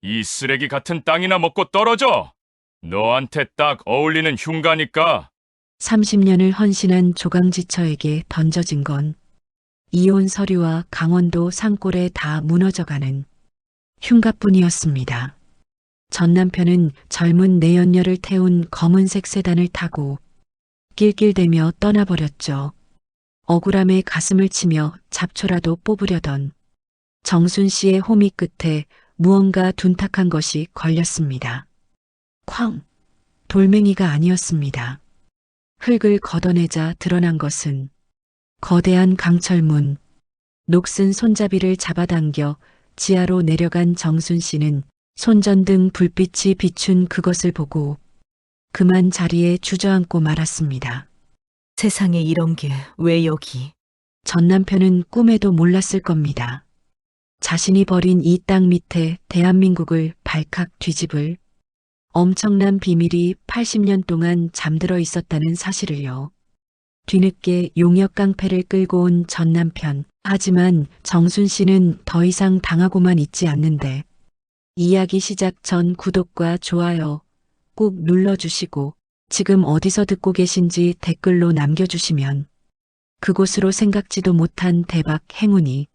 이 쓰레기 같은 땅이나 먹고 떨어져! 너한테 딱 어울리는 흉가니까. 30년을 헌신한 조강지처에게 던져진 건 이혼 서류와 강원도 산골에 다 무너져가는 흉가뿐이었습니다. 전 남편은 젊은 내연녀를 태운 검은색 세단을 타고 낄낄대며 떠나버렸죠. 억울함에 가슴을 치며 잡초라도 뽑으려던 정순 씨의 호미 끝에 무언가 둔탁한 것이 걸렸습니다. 쾅! 돌멩이가 아니었습니다. 흙을 걷어내자 드러난 것은 거대한 강철문. 녹슨 손잡이를 잡아당겨 지하로 내려간 정순 씨는 손전등 불빛이 비춘 그것을 보고 그만 자리에 주저앉고 말았습니다. 세상에 이런 게 왜 여기? 전 남편은 꿈에도 몰랐을 겁니다. 자신이 버린 이 땅 밑에 대한민국을 발칵 뒤집을 엄청난 비밀이 80년 동안 잠들어 있었다는 사실을요. 뒤늦게 용역 깡패를 끌고 온 전 남편. 하지만 정순 씨는 더 이상 당하고만 있지 않는데 이야기 시작 전 구독과 좋아요 꼭 눌러주시고 지금 어디서 듣고 계신지 댓글로 남겨주시면 그곳으로 생각지도 못한 대박 행운이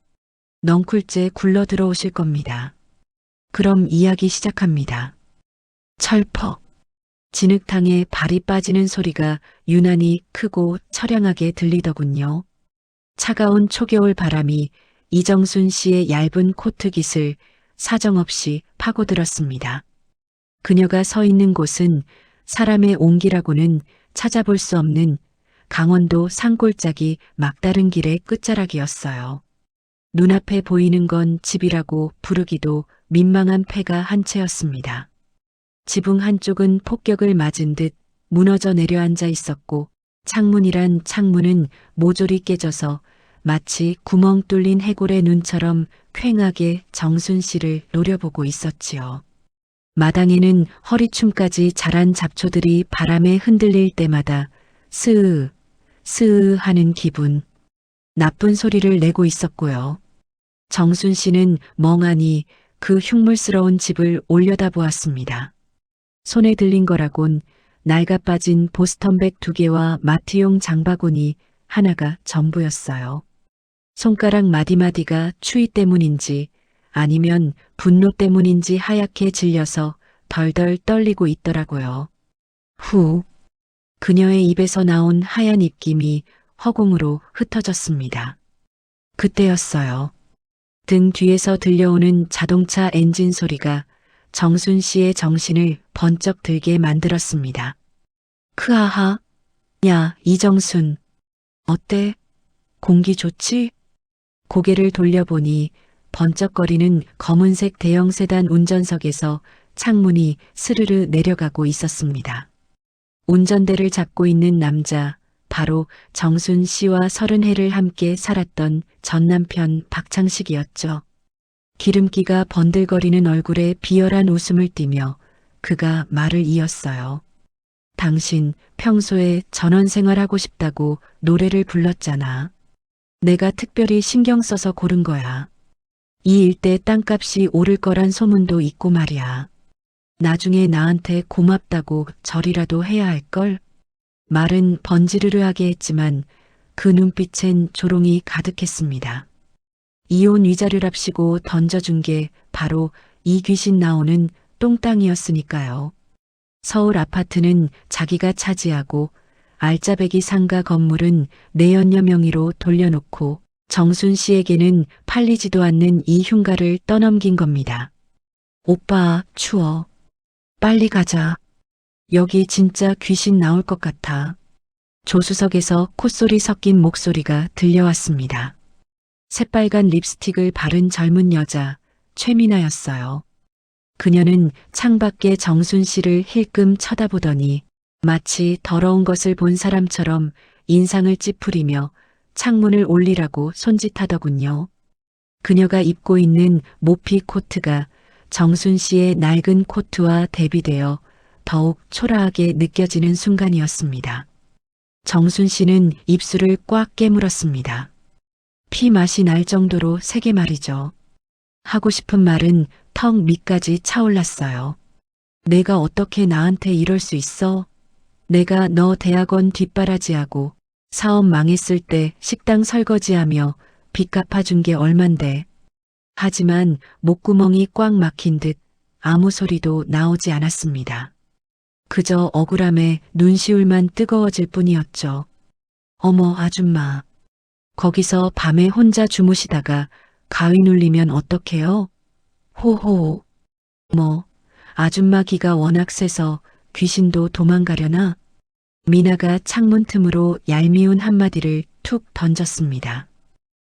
넝쿨째 굴러 들어오실 겁니다. 그럼 이야기 시작합니다. 철퍽. 진흙탕에 발이 빠지는 소리가 유난히 크고 처량하게 들리더군요. 차가운 초겨울 바람이 이정순 씨의 얇은 코트 깃을 사정없이 파고들었습니다. 그녀가 서 있는 곳은 사람의 온기라고는 찾아볼 수 없는 강원도 산골짜기 막다른 길의 끝자락이었어요. 눈앞에 보이는 건 집이라고 부르기도 민망한 폐가 한 채였습니다. 지붕 한쪽은 폭격을 맞은 듯 무너져 내려앉아 있었고 창문이란 창문은 모조리 깨져서 마치 구멍 뚫린 해골의 눈처럼 퀭하게 정순 씨를 노려보고 있었지요. 마당에는 허리춤까지 자란 잡초들이 바람에 흔들릴 때마다 스으, 스으 하는 기분, 나쁜 소리를 내고 있었고요. 정순 씨는 멍하니 그 흉물스러운 집을 올려다보았습니다. 손에 들린 거라곤 낡아 빠진 보스턴백 2개와 마트용 장바구니 하나가 전부였어요. 손가락 마디마디가 추위 때문인지 아니면 분노 때문인지 하얗게 질려서 덜덜 떨리고 있더라고요. 후, 그녀의 입에서 나온 하얀 입김이 허공으로 흩어졌습니다. 그때였어요. 등 뒤에서 들려오는 자동차 엔진 소리가 정순 씨의 정신을 번쩍 들게 만들었습니다. 크하하, 야, 이정순. 어때? 공기 좋지? 고개를 돌려보니 번쩍거리는 검은색 대형 세단 운전석에서 창문이 스르르 내려가고 있었습니다. 운전대를 잡고 있는 남자, 바로 정순 씨와 30해를 함께 살았던 전 남편 박창식이었죠. 기름기가 번들거리는 얼굴에 비열한 웃음을 띠며 그가 말을 이었어요. 당신 평소에 전원생활하고 싶다고 노래를 불렀잖아. 내가 특별히 신경 써서 고른 거야. 이 일대 땅값이 오를 거란 소문도 있고 말이야. 나중에 나한테 고맙다고 절이라도 해야 할걸? 말은 번지르르하게 했지만 그 눈빛엔 조롱이 가득했습니다. 이혼 위자료랍시고 던져준 게 바로 이 귀신 나오는 똥땅이었으니까요. 서울 아파트는 자기가 차지하고 알짜배기 상가 건물은 내연녀 명의로 돌려놓고 정순 씨에게는 팔리지도 않는 이 흉가를 떠넘긴 겁니다. 오빠, 추워. 빨리 가자. 여기 진짜 귀신 나올 것 같아. 조수석에서 콧소리 섞인 목소리가 들려왔습니다. 새빨간 립스틱을 바른 젊은 여자, 최미나였어요. 그녀는 창밖에 정순 씨를 힐끔 쳐다보더니 마치 더러운 것을 본 사람처럼 인상을 찌푸리며 창문을 올리라고 손짓하더군요. 그녀가 입고 있는 모피 코트가 정순 씨의 낡은 코트와 대비되어 더욱 초라하게 느껴지는 순간이었습니다. 정순 씨는 입술을 꽉 깨물었습니다. 피 맛이 날 정도로 세게 말이죠. 하고 싶은 말은 턱 밑까지 차올랐어요. 내가 어떻게 나한테 이럴 수 있어? 내가 너 대학원 뒷바라지하고 사업 망했을 때 식당 설거지하며 빚 갚아준 게 얼만데. 하지만 목구멍이 꽉 막힌 듯 아무 소리도 나오지 않았습니다. 그저 억울함에 눈시울만 뜨거워질 뿐이었죠. 어머, 아줌마. 거기서 밤에 혼자 주무시다가 가위 눌리면 어떡해요? 호호. 뭐, 아줌마 기가 워낙 세서 귀신도 도망가려나? 미나가 창문 틈으로 얄미운 한마디를 툭 던졌습니다.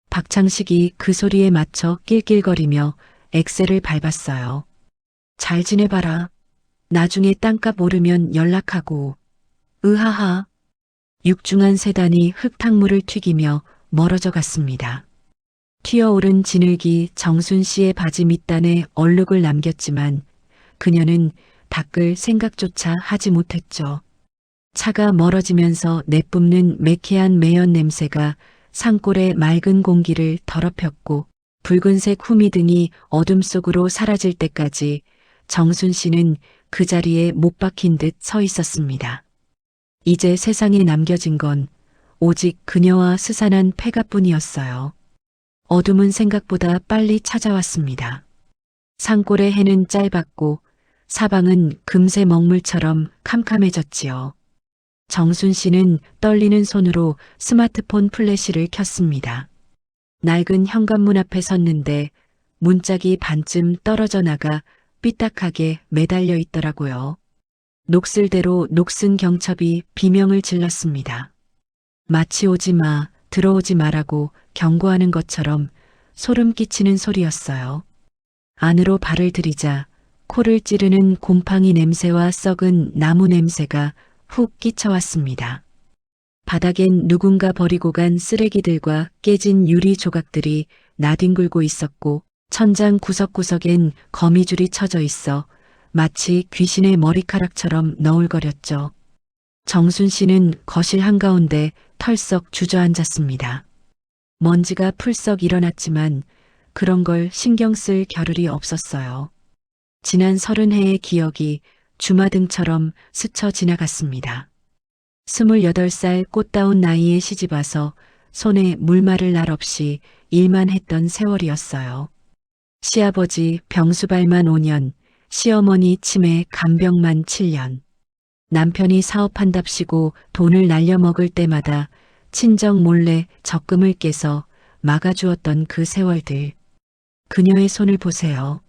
박창식이 그 소리에 맞춰 낄낄거리며 엑셀을 밟았어요. 잘 지내봐라. 나중에 땅값 오르면 연락하고. 으하하. 육중한 세단이 흙탕물을 튀기며 멀어져 갔습니다. 튀어오른 진흙이 정순 씨의 바지 밑단에 얼룩을 남겼지만 그녀는 닦을 생각조차 하지 못했죠. 차가 멀어지면서 내뿜는 매캐한 매연 냄새가 산골의 맑은 공기를 더럽혔고 붉은색 후미등이 어둠 속으로 사라질 때까지 정순 씨는 그 자리에 못 박힌 듯 서 있었습니다. 이제 세상에 남겨진 건 오직 그녀와 스산한 폐가뿐이었어요. 어둠은 생각보다 빨리 찾아왔습니다. 산골의 해는 짧았고 사방은 금세 먹물처럼 캄캄해졌지요. 정순 씨는 떨리는 손으로 스마트폰 플래시를 켰습니다. 낡은 현관문 앞에 섰는데 문짝이 반쯤 떨어져 나가 삐딱하게 매달려 있더라고요. 녹슬대로 녹슨 경첩이 비명을 질렀습니다. 마치 오지 마, 들어오지 마라고 경고하는 것처럼 소름 끼치는 소리였어요. 안으로 발을 들이자 코를 찌르는 곰팡이 냄새와 썩은 나무 냄새가 훅 끼쳐왔습니다. 바닥엔 누군가 버리고 간 쓰레기들과 깨진 유리 조각들이 나뒹굴고 있었고 천장 구석구석엔 거미줄이 쳐져 있어 마치 귀신의 머리카락처럼 너울거렸죠. 정순 씨는 거실 한가운데 털썩 주저앉았습니다. 먼지가 풀썩 일어났지만 그런 걸 신경 쓸 겨를이 없었어요. 지난 30해의 기억이 주마등처럼 스쳐 지나갔습니다. 28살 꽃다운 나이에 시집와서 손에 물마를 날 없이 일만 했던 세월이었어요. 시아버지 병수발만 5년, 시어머니 치매 간병만 7년. 남편이 사업한답시고 돈을 날려먹을 때마다 친정 몰래 적금을 깨서 막아주었던 그 세월들. 그녀의 손을 보세요.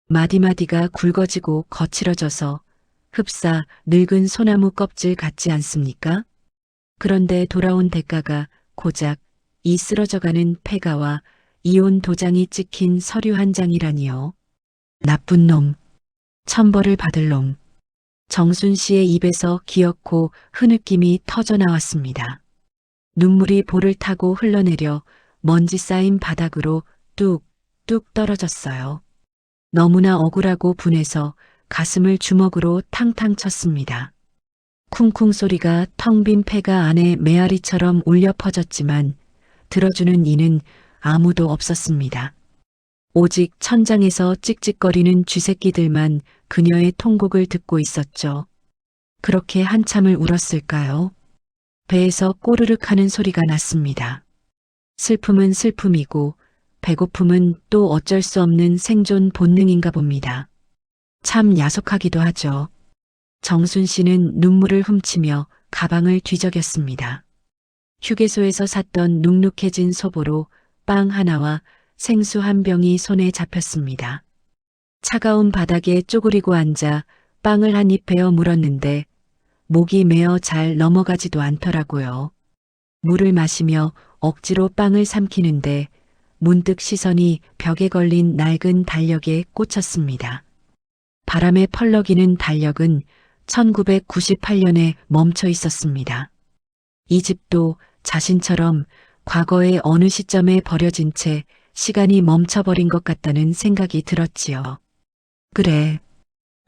마디마디가 굵어지고 거칠어져서 흡사 늙은 소나무 껍질 같지 않습니까? 그런데 돌아온 대가가 고작 이 쓰러져가는 폐가와 이혼 도장이 찍힌 서류 한 장이라니요. 나쁜 놈, 천벌을 받을 놈. 정순 씨의 입에서 기어코 흐느낌이 터져 나왔습니다. 눈물이 볼을 타고 흘러내려 먼지 쌓인 바닥으로 뚝뚝 떨어졌어요. 너무나 억울하고 분해서 가슴을 주먹으로 탕탕 쳤습니다. 쿵쿵 소리가 텅 빈 폐가 안에 메아리처럼 울려 퍼졌지만 들어주는 이는 아무도 없었습니다. 오직 천장에서 찍찍거리는 쥐새끼들만 그녀의 통곡을 듣고 있었죠. 그렇게 한참을 울었을까요? 배에서 꼬르륵 하는 소리가 났습니다. 슬픔은 슬픔이고 배고픔은 또 어쩔 수 없는 생존 본능인가 봅니다. 참 야속하기도 하죠. 정순 씨는 눈물을 훔치며 가방을 뒤적였습니다. 휴게소에서 샀던 눅눅해진 소보로 빵 하나와 생수 한 병이 손에 잡혔습니다. 차가운 바닥에 쪼그리고 앉아 빵을 한 입 베어 물었는데 목이 메어 잘 넘어가지도 않더라고요. 물을 마시며 억지로 빵을 삼키는데 문득 시선이 벽에 걸린 낡은 달력에 꽂혔습니다. 바람에 펄럭이는 달력은 1998년에 멈춰 있었습니다. 이 집도 자신처럼 과거의 어느 시점에 버려진 채 시간이 멈춰버린 것 같다는 생각이 들었지요. 그래,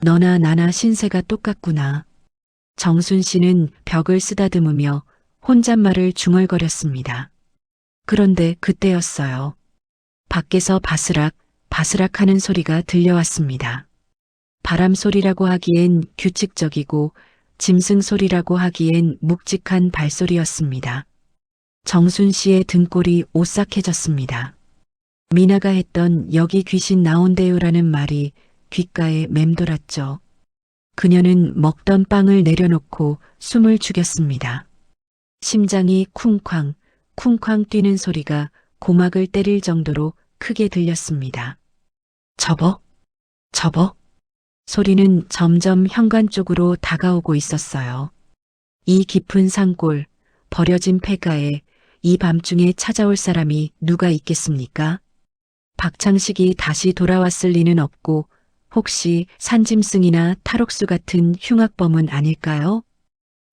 너나 나나 신세가 똑같구나. 정순 씨는 벽을 쓰다듬으며 혼잣말을 중얼거렸습니다. 그런데 그때였어요. 밖에서 바스락 바스락하는 소리가 들려왔습니다. 바람 소리라고 하기엔 규칙적이고 짐승 소리라고 하기엔 묵직한 발소리였습니다. 정순 씨의 등골이 오싹해졌습니다. 미나가 했던 여기 귀신 나온대요라는 말이 귓가에 맴돌았죠. 그녀는 먹던 빵을 내려놓고 숨을 죽였습니다. 심장이 쿵쾅, 쿵쾅 뛰는 소리가 고막을 때릴 정도로 크게 들렸습니다. 접어? 소리는 점점 현관 쪽으로 다가오고 있었어요. 이 깊은 산골, 버려진 폐가에 이 밤중에 찾아올 사람이 누가 있겠습니까? 박창식이 다시 돌아왔을 리는 없고 혹시 산짐승이나 탈옥수 같은 흉악범은 아닐까요?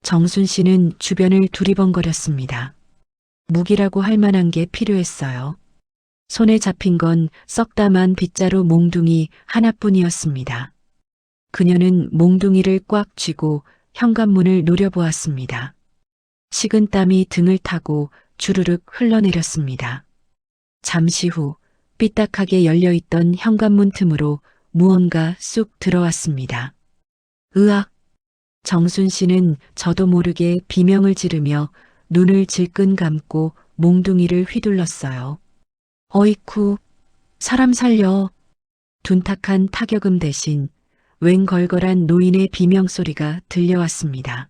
정순 씨는 주변을 두리번거렸습니다. 무기라고 할 만한 게 필요했어요. 손에 잡힌 건 썩다만 빗자루 몽둥이 하나뿐이었습니다. 그녀는 몽둥이를 꽉 쥐고 현관문을 노려보았습니다. 식은 땀이 등을 타고 주르륵 흘러내렸습니다. 잠시 후 삐딱하게 열려있던 현관문 틈으로 무언가 쑥 들어왔습니다. 으악! 정순 씨는 저도 모르게 비명을 지르며 눈을 질끈 감고 몽둥이를 휘둘렀어요. 어이쿠, 사람 살려. 둔탁한 타격음 대신 웬 걸걸한 노인의 비명소리가 들려왔습니다.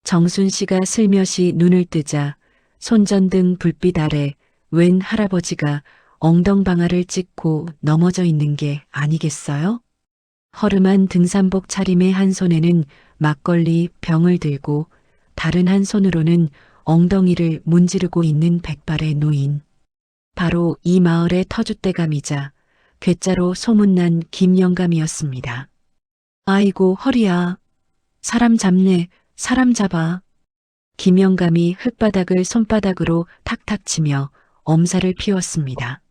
정순 씨가 슬며시 눈을 뜨자 손전등 불빛 아래 웬 할아버지가 엉덩방아를 찍고 넘어져 있는 게 아니겠어요? 허름한 등산복 차림의 한 손에는 막걸리 병을 들고 다른 한 손으로는 엉덩이를 문지르고 있는 백발의 노인. 바로 이 마을의 터줏대감이자 괴짜로 소문난 김영감이었습니다. 아이고 허리야. 사람 잡네. 사람 잡아. 김영감이 흙바닥을 손바닥으로 탁탁 치며 엄살을 피웠습니다.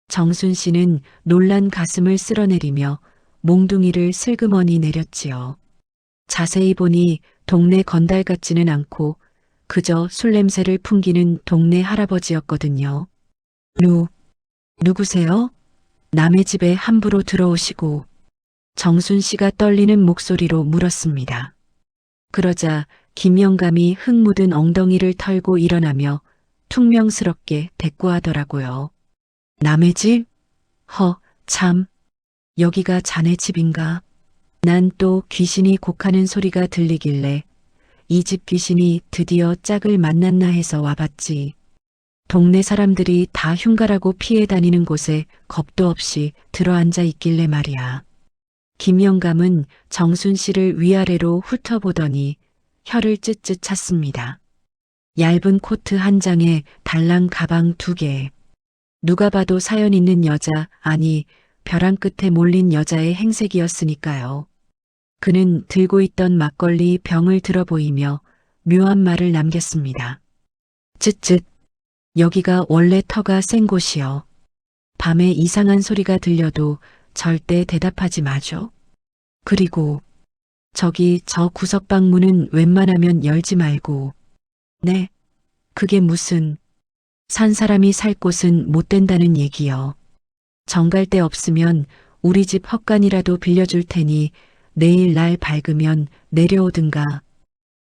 정순 씨는 놀란 가슴을 쓸어내리며 몽둥이를 슬그머니 내렸지요. 자세히 보니 동네 건달 같지는 않고 그저 술 냄새를 풍기는 동네 할아버지였거든요. 누구세요? 남의 집에 함부로 들어오시고. 정순 씨가 떨리는 목소리로 물었습니다. 그러자 김영감이 흙 묻은 엉덩이를 털고 일어나며 퉁명스럽게 대꾸하더라고요. 남의 집? 참. 여기가 자네 집인가? 난 또 귀신이 곡하는 소리가 들리길래 이 집 귀신이 드디어 짝을 만났나 해서 와봤지. 동네 사람들이 다 흉가라고 피해 다니는 곳에 겁도 없이 들어앉아 있길래 말이야. 김영감은 정순 씨를 위아래로 훑어보더니 혀를 쯧쯧 찼습니다. 얇은 코트 한 장에 달랑 가방 2개. 누가 봐도 사연 있는 여자, 아니 벼랑 끝에 몰린 여자의 행색이었으니까요. 그는 들고 있던 막걸리 병을 들어 보이며 묘한 말을 남겼습니다. 쯧쯧. 여기가 원래 터가 센 곳이여. 밤에 이상한 소리가 들려도 절대 대답하지 마죠. 그리고 저기 저 구석방 문은 웬만하면 열지 말고. 네, 그게 무슨 산 사람이 살 곳은 못 된다는 얘기요. 정갈 데 없으면 우리 집 헛간이라도 빌려줄 테니 내일 날 밝으면 내려오든가.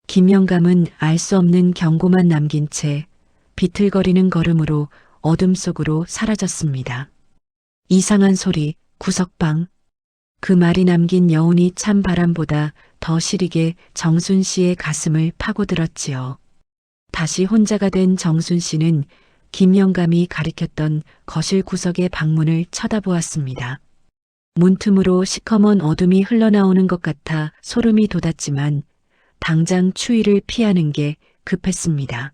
김영감은 알 수 없는 경고만 남긴 채 비틀거리는 걸음으로 어둠 속으로 사라졌습니다. 이상한 소리, 구석방. 그 말이 남긴 여운이 찬 바람보다 더 시리게 정순 씨의 가슴을 파고들었지요. 다시 혼자가 된 정순 씨는 김영감이 가리켰던 거실 구석의 방문을 쳐다보았습니다. 문틈으로 시커먼 어둠이 흘러나오는 것 같아 소름이 돋았지만 당장 추위를 피하는 게 급했습니다.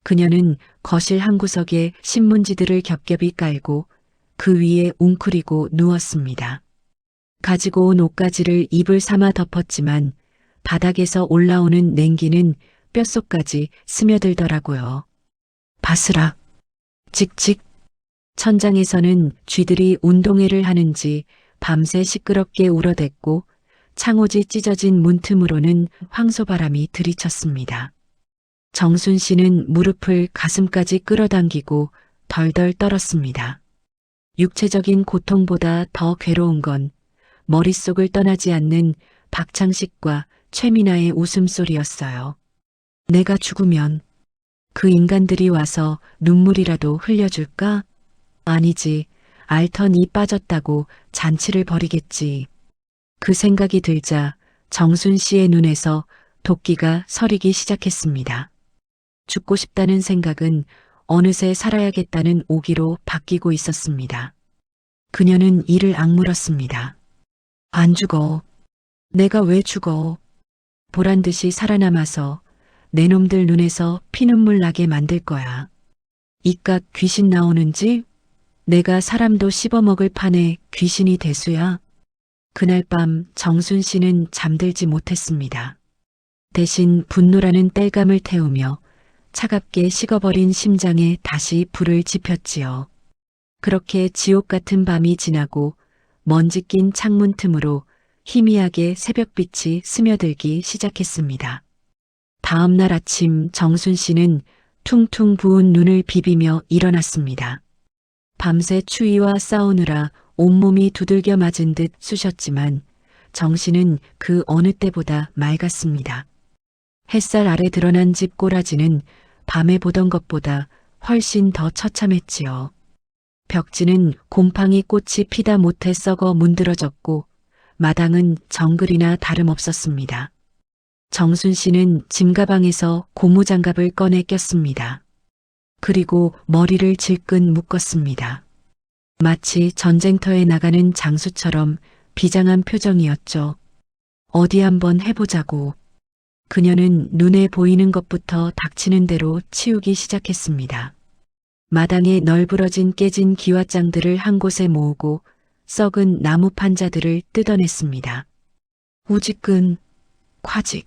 그녀는 거실 한 구석에 신문지들을 겹겹이 깔고 그 위에 웅크리고 누웠습니다. 가지고 온 옷가지를 이불 삼아 덮었지만 바닥에서 올라오는 냉기는 뼛속까지 스며들더라고요. 바스락, 찍찍. 천장에서는 쥐들이 운동회를 하는지 밤새 시끄럽게 울어댔고 창호지 찢어진 문틈으로는 황소바람이 들이쳤습니다. 정순 씨는 무릎을 가슴까지 끌어당기고 덜덜 떨었습니다. 육체적인 고통보다 더 괴로운 건 머릿속을 떠나지 않는 박창식과 최민아의 웃음소리였어요. 내가 죽으면 그 인간들이 와서 눈물이라도 흘려줄까? 아니지. 알턴이 빠졌다고 잔치를 벌이겠지. 그 생각이 들자 정순 씨의 눈에서 도끼가 서리기 시작했습니다. 죽고 싶다는 생각은 어느새 살아야겠다는 오기로 바뀌고 있었습니다. 그녀는 이를 악물었습니다. 안 죽어. 내가 왜 죽어? 보란 듯이 살아남아서 내 놈들 눈에서 피눈물 나게 만들 거야. 이깟 귀신 나오는지? 내가 사람도 씹어먹을 판에 귀신이 대수야. 그날 밤 정순 씨는 잠들지 못했습니다. 대신 분노라는 땔감을 태우며 차갑게 식어버린 심장에 다시 불을 지폈지요. 그렇게 지옥 같은 밤이 지나고 먼지 낀 창문 틈으로 희미하게 새벽빛이 스며들기 시작했습니다. 다음 날 아침 정순 씨는 퉁퉁 부은 눈을 비비며 일어났습니다. 밤새 추위와 싸우느라 온몸이 두들겨 맞은 듯 쑤셨지만 정신은 그 어느 때보다 맑았습니다. 햇살 아래 드러난 집 꼬라지는 밤에 보던 것보다 훨씬 더 처참했지요. 벽지는 곰팡이 꽃이 피다 못해 썩어 문드러졌고 마당은 정글이나 다름없었습니다. 정순 씨는 짐가방에서 고무장갑을 꺼내 꼈습니다. 그리고 머리를 질끈 묶었습니다. 마치 전쟁터에 나가는 장수처럼 비장한 표정이었죠. 어디 한번 해보자고. 그녀는 눈에 보이는 것부터 닥치는 대로 치우기 시작했습니다. 마당에 널브러진 깨진 기와장들을 한 곳에 모으고 썩은 나무 판자들을 뜯어냈습니다. 우지끈, 콰직.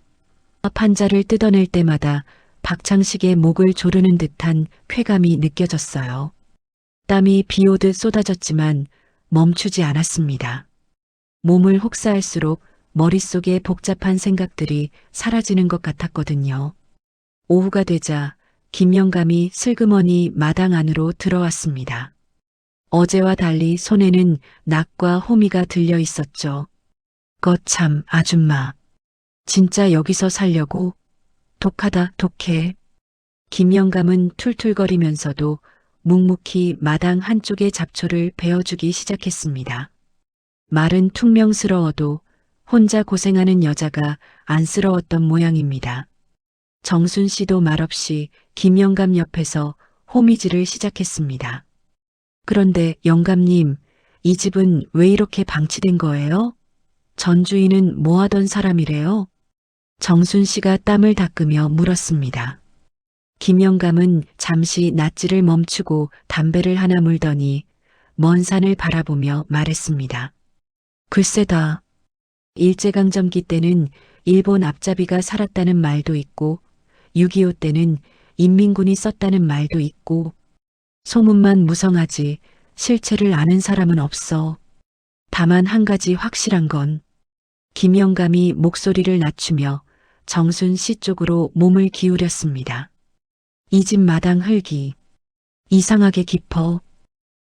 판자를 뜯어낼 때마다 박창식의 목을 조르는 듯한 쾌감이 느껴졌어요. 땀이 비 오듯 쏟아졌지만 멈추지 않았습니다. 몸을 혹사할수록 머릿속에 복잡한 생각들이 사라지는 것 같았거든요. 오후가 되자 김영감이 슬그머니 마당 안으로 들어왔습니다. 어제와 달리 손에는 낙과 호미가 들려 있었죠. 거참 아줌마. 진짜 여기서 살려고? 독하다 독해. 김영감은 툴툴거리면서도 묵묵히 마당 한쪽의 잡초를 베어주기 시작했습니다. 말은 퉁명스러워도 혼자 고생하는 여자가 안쓰러웠던 모양입니다. 정순 씨도 말없이 김영감 옆에서 호미질을 시작했습니다. 그런데 영감님, 이 집은 왜 이렇게 방치된 거예요? 전 주인은 뭐 하던 사람이래요? 정순 씨가 땀을 닦으며 물었습니다. 김영감은 잠시 낫지를 멈추고 담배를 하나 물더니 먼 산을 바라보며 말했습니다. 글쎄다. 일제강점기 때는 일본 앞잡이가 살았다는 말도 있고 6.25 때는 인민군이 썼다는 말도 있고 소문만 무성하지 실체를 아는 사람은 없어. 다만 한 가지 확실한 건 김영감이 목소리를 낮추며 정순 씨 쪽으로 몸을 기울였습니다. 이 집 마당 흙이 이상하게 깊어.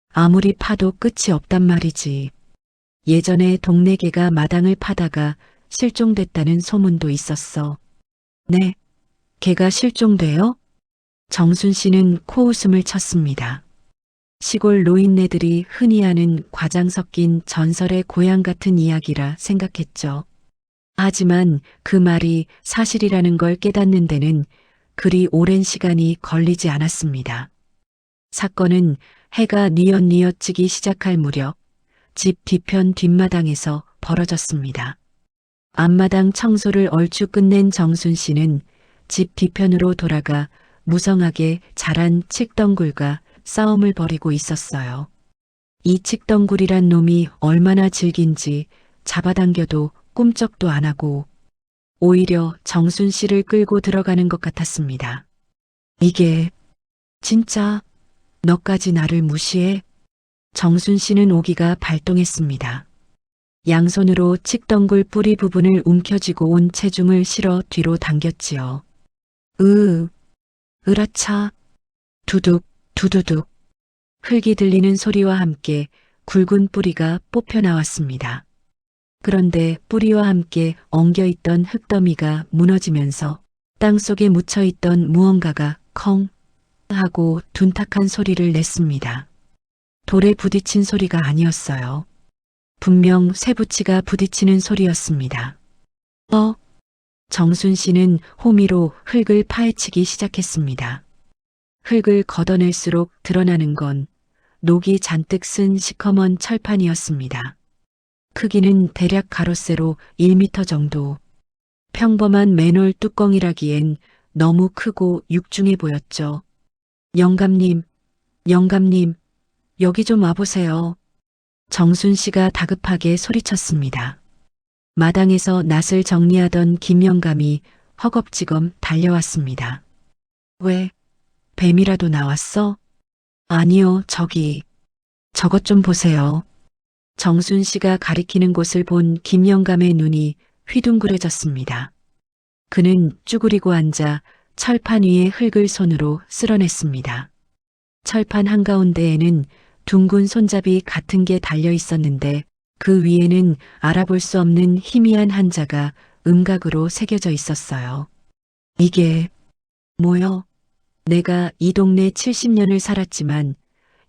아무리 파도 끝이 없단 말이지. 예전에 동네 개가 마당을 파다가 실종됐다는 소문도 있었어. 네, 개가 실종돼요? 정순 씨는 코웃음을 쳤습니다. 시골 노인네들이 흔히 하는 과장 섞인 전설의 고향 같은 이야기라 생각했죠. 하지만 그 말이 사실이라는 걸 깨닫는 데는 그리 오랜 시간이 걸리지 않았습니다. 사건은 해가 뉘엿뉘엿 지기 시작할 무렵 집 뒤편 뒷마당에서 벌어졌습니다. 앞마당 청소를 얼추 끝낸 정순 씨는 집 뒤편으로 돌아가 무성하게 자란 칡덩굴과 싸움을 벌이고 있었어요. 이 칡덩굴이란 놈이 얼마나 질긴지 잡아당겨도 꿈쩍도 안 하고 오히려 정순 씨를 끌고 들어가는 것 같았습니다. 이게 진짜 너까지 나를 무시해? 정순 씨는 오기가 발동했습니다. 양손으로 칡덩굴 뿌리 부분을 움켜쥐고 온 체중을 실어 뒤로 당겼지요. 으라차. 두둑, 두두둑. 흙이 들리는 소리와 함께 굵은 뿌리가 뽑혀 나왔습니다. 그런데 뿌리와 함께 엉겨있던 흙더미가 무너지면서 땅속에 묻혀있던 무언가가 컹 하고 둔탁한 소리를 냈습니다. 돌에 부딪힌 소리가 아니었어요. 분명 쇠붙이가 부딪히는 소리였습니다. 정순 씨는 호미로 흙을 파헤치기 시작했습니다. 흙을 걷어낼수록 드러나는 건 녹이 잔뜩 쓴 시커먼 철판이었습니다. 크기는 대략 가로세로 1m 정도. 평범한 맨홀 뚜껑이라기엔 너무 크고 육중해 보였죠. 영감님, 여기 좀 와보세요. 정순 씨가 다급하게 소리쳤습니다. 마당에서 낫을 정리하던 김영감이 허겁지겁 달려왔습니다. 왜? 뱀이라도 나왔어? 아니요, 저기. 저것 좀 보세요. 정순 씨가 가리키는 곳을 본 김영감의 눈이 휘둥그레졌습니다. 그는 쭈그리고 앉아 철판 위에 흙을 손으로 쓸어냈습니다. 철판 한가운데에는 둥근 손잡이 같은 게 달려 있었는데 그 위에는 알아볼 수 없는 희미한 한자가 음각으로 새겨져 있었어요. 이게 뭐요? 내가 이 동네 70년을 살았지만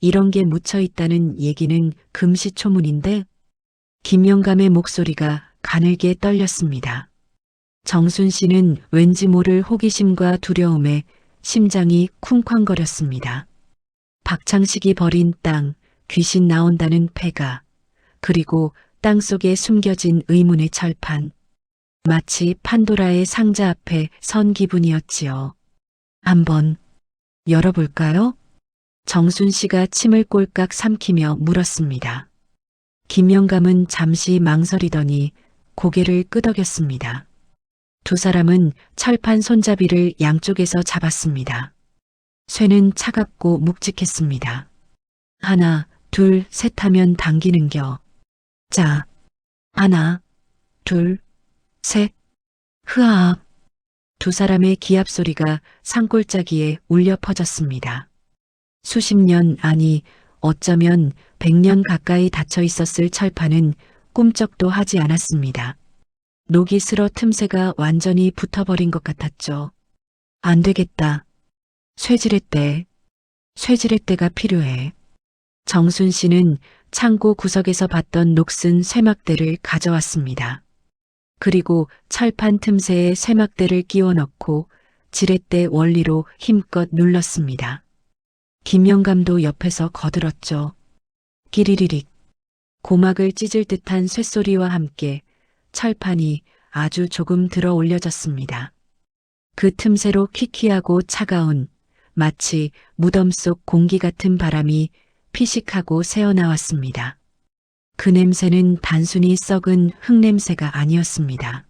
이런 게 묻혀 있다는 얘기는 금시초문인데 김영감의 목소리가 가늘게 떨렸습니다. 정순 씨는 왠지 모를 호기심과 두려움에 심장이 쿵쾅거렸습니다. 박창식이 버린 땅, 귀신 나온다는 폐가, 그리고 땅속에 숨겨진 의문의 철판. 마치 판도라의 상자 앞에 선 기분이었지요. 한번 열어볼까요? 정순 씨가 침을 꼴깍 삼키며 물었습니다. 김영감은 잠시 망설이더니 고개를 끄덕였습니다. 두 사람은 철판 손잡이를 양쪽에서 잡았습니다. 쇠는 차갑고 묵직했습니다. 하나, 둘, 셋 하면 당기는겨. 자, 하나, 둘, 셋, 흐아악. 두 사람의 기합 소리가 산골짜기에 울려 퍼졌습니다. 수십 년, 아니 어쩌면 100년 가까이 닫혀 있었을 철판은 꿈쩍도 하지 않았습니다. 녹이 슬어 틈새가 완전히 붙어버린 것 같았죠. 안 되겠다. 쇠지렛대가 필요해. 정순 씨는 창고 구석에서 봤던 녹슨 쇠막대를 가져왔습니다. 그리고 철판 틈새에 쇠막대를 끼워 넣고 지렛대 원리로 힘껏 눌렀습니다. 김영감도 옆에서 거들었죠. 끼리리릭. 고막을 찢을 듯한 쇳소리와 함께 철판이 아주 조금 들어 올려졌습니다. 그 틈새로 퀴퀴하고 차가운 마치 무덤 속 공기 같은 바람이 피식하고 새어나왔습니다. 그 냄새는 단순히 썩은 흙냄새가 아니었습니다.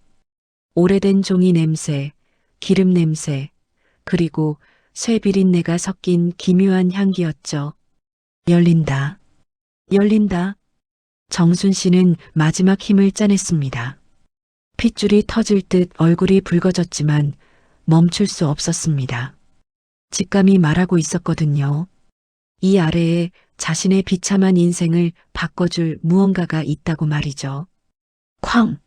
오래된 종이 냄새, 기름 냄새, 그리고 쇠 비린내가 섞인 기묘한 향기였죠. 열린다. 정순 씨는 마지막 힘을 짜냈습니다. 핏줄이 터질 듯 얼굴이 붉어졌지만 멈출 수 없었습니다. 직감이 말하고 있었거든요. 이 아래에 자신의 비참한 인생을 바꿔줄 무언가가 있다고 말이죠. 쾅!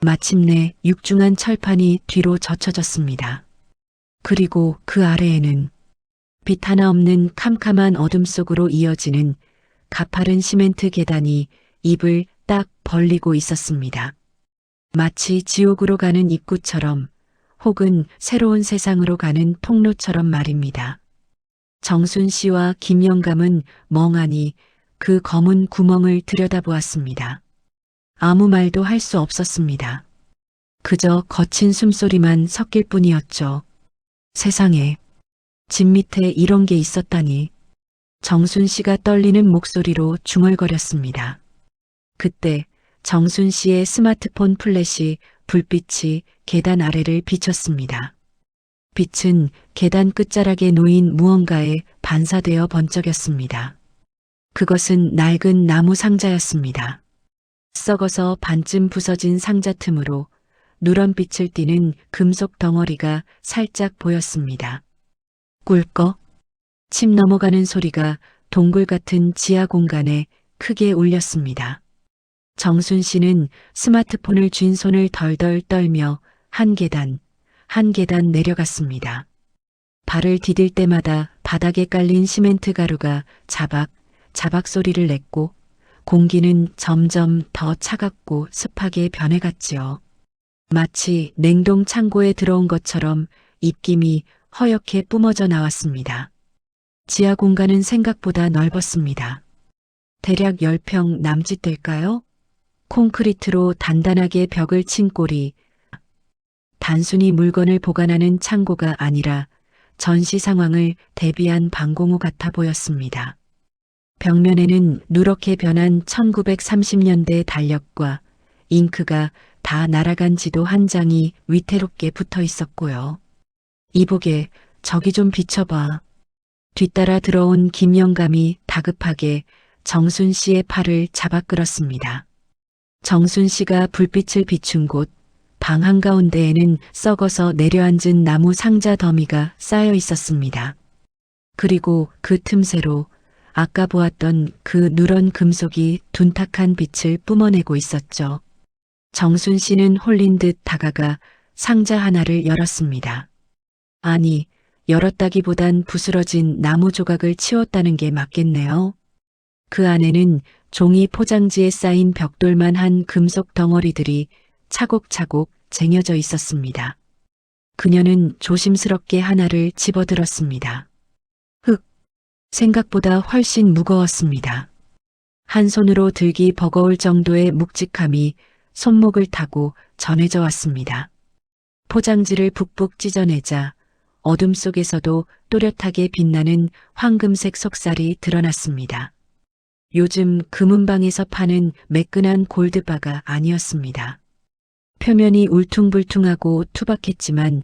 마침내 육중한 철판이 뒤로 젖혀졌습니다. 그리고 그 아래에는 빛 하나 없는 캄캄한 어둠 속으로 이어지는 가파른 시멘트 계단이 입을 딱 벌리고 있었습니다. 마치 지옥으로 가는 입구처럼 혹은 새로운 세상으로 가는 통로처럼 말입니다. 정순 씨와 김영감은 멍하니 그 검은 구멍을 들여다보았습니다. 아무 말도 할 수 없었습니다. 그저 거친 숨소리만 섞일 뿐이었죠. 세상에, 집 밑에 이런 게 있었다니. 정순 씨가 떨리는 목소리로 중얼거렸습니다. 그때 정순 씨의 스마트폰 플래시 불빛이 계단 아래를 비췄습니다. 빛은 계단 끝자락에 놓인 무언가에 반사되어 번쩍였습니다. 그것은 낡은 나무 상자였습니다. 썩어서 반쯤 부서진 상자 틈으로 누런 빛을 띠는 금속 덩어리가 살짝 보였습니다. 꿀꺽, 침 넘어가는 소리가 동굴 같은 지하 공간에 크게 울렸습니다. 정순 씨는 스마트폰을 쥔 손을 덜덜 떨며 한 계단, 한 계단 내려갔습니다. 발을 디딜 때마다 바닥에 깔린 시멘트 가루가 자박, 자박 소리를 냈고 공기는 점점 더 차갑고 습하게 변해갔지요. 마치 냉동 창고에 들어온 것처럼 입김이 허옇게 뿜어져 나왔습니다. 지하 공간은 생각보다 넓었습니다. 대략 10평 남짓 될까요? 콘크리트로 단단하게 벽을 친 꼴이 단순히 물건을 보관하는 창고가 아니라 전시 상황을 대비한 방공호 같아 보였습니다. 벽면에는 누렇게 변한 1930년대 달력과 잉크가 다 날아간 지도 한 장이 위태롭게 붙어 있었고요. 이보게, 저기 좀 비춰봐. 뒤따라 들어온 김영감이 다급하게 정순 씨의 팔을 잡아 끌었습니다. 정순 씨가 불빛을 비춘 곳, 방 한가운데에는 썩어서 내려앉은 나무 상자 더미가 쌓여 있었습니다. 그리고 그 틈새로 아까 보았던 그 누런 금속이 둔탁한 빛을 뿜어내고 있었죠. 정순 씨는 홀린 듯 다가가 상자 하나를 열었습니다. 아니, 열었다기보단 부스러진 나무 조각을 치웠다는 게 맞겠네요. 그 안에는 종이 포장지에 쌓인 벽돌만 한 금속 덩어리들이 차곡차곡 쟁여져 있었습니다. 그녀는 조심스럽게 하나를 집어들었습니다. 흑, 생각보다 훨씬 무거웠습니다. 한 손으로 들기 버거울 정도의 묵직함이 손목을 타고 전해져 왔습니다. 포장지를 북북 찢어내자 어둠 속에서도 또렷하게 빛나는 황금색 속살이 드러났습니다. 요즘 금은방에서 파는 매끈한 골드바가 아니었습니다. 표면이 울퉁불퉁하고 투박했지만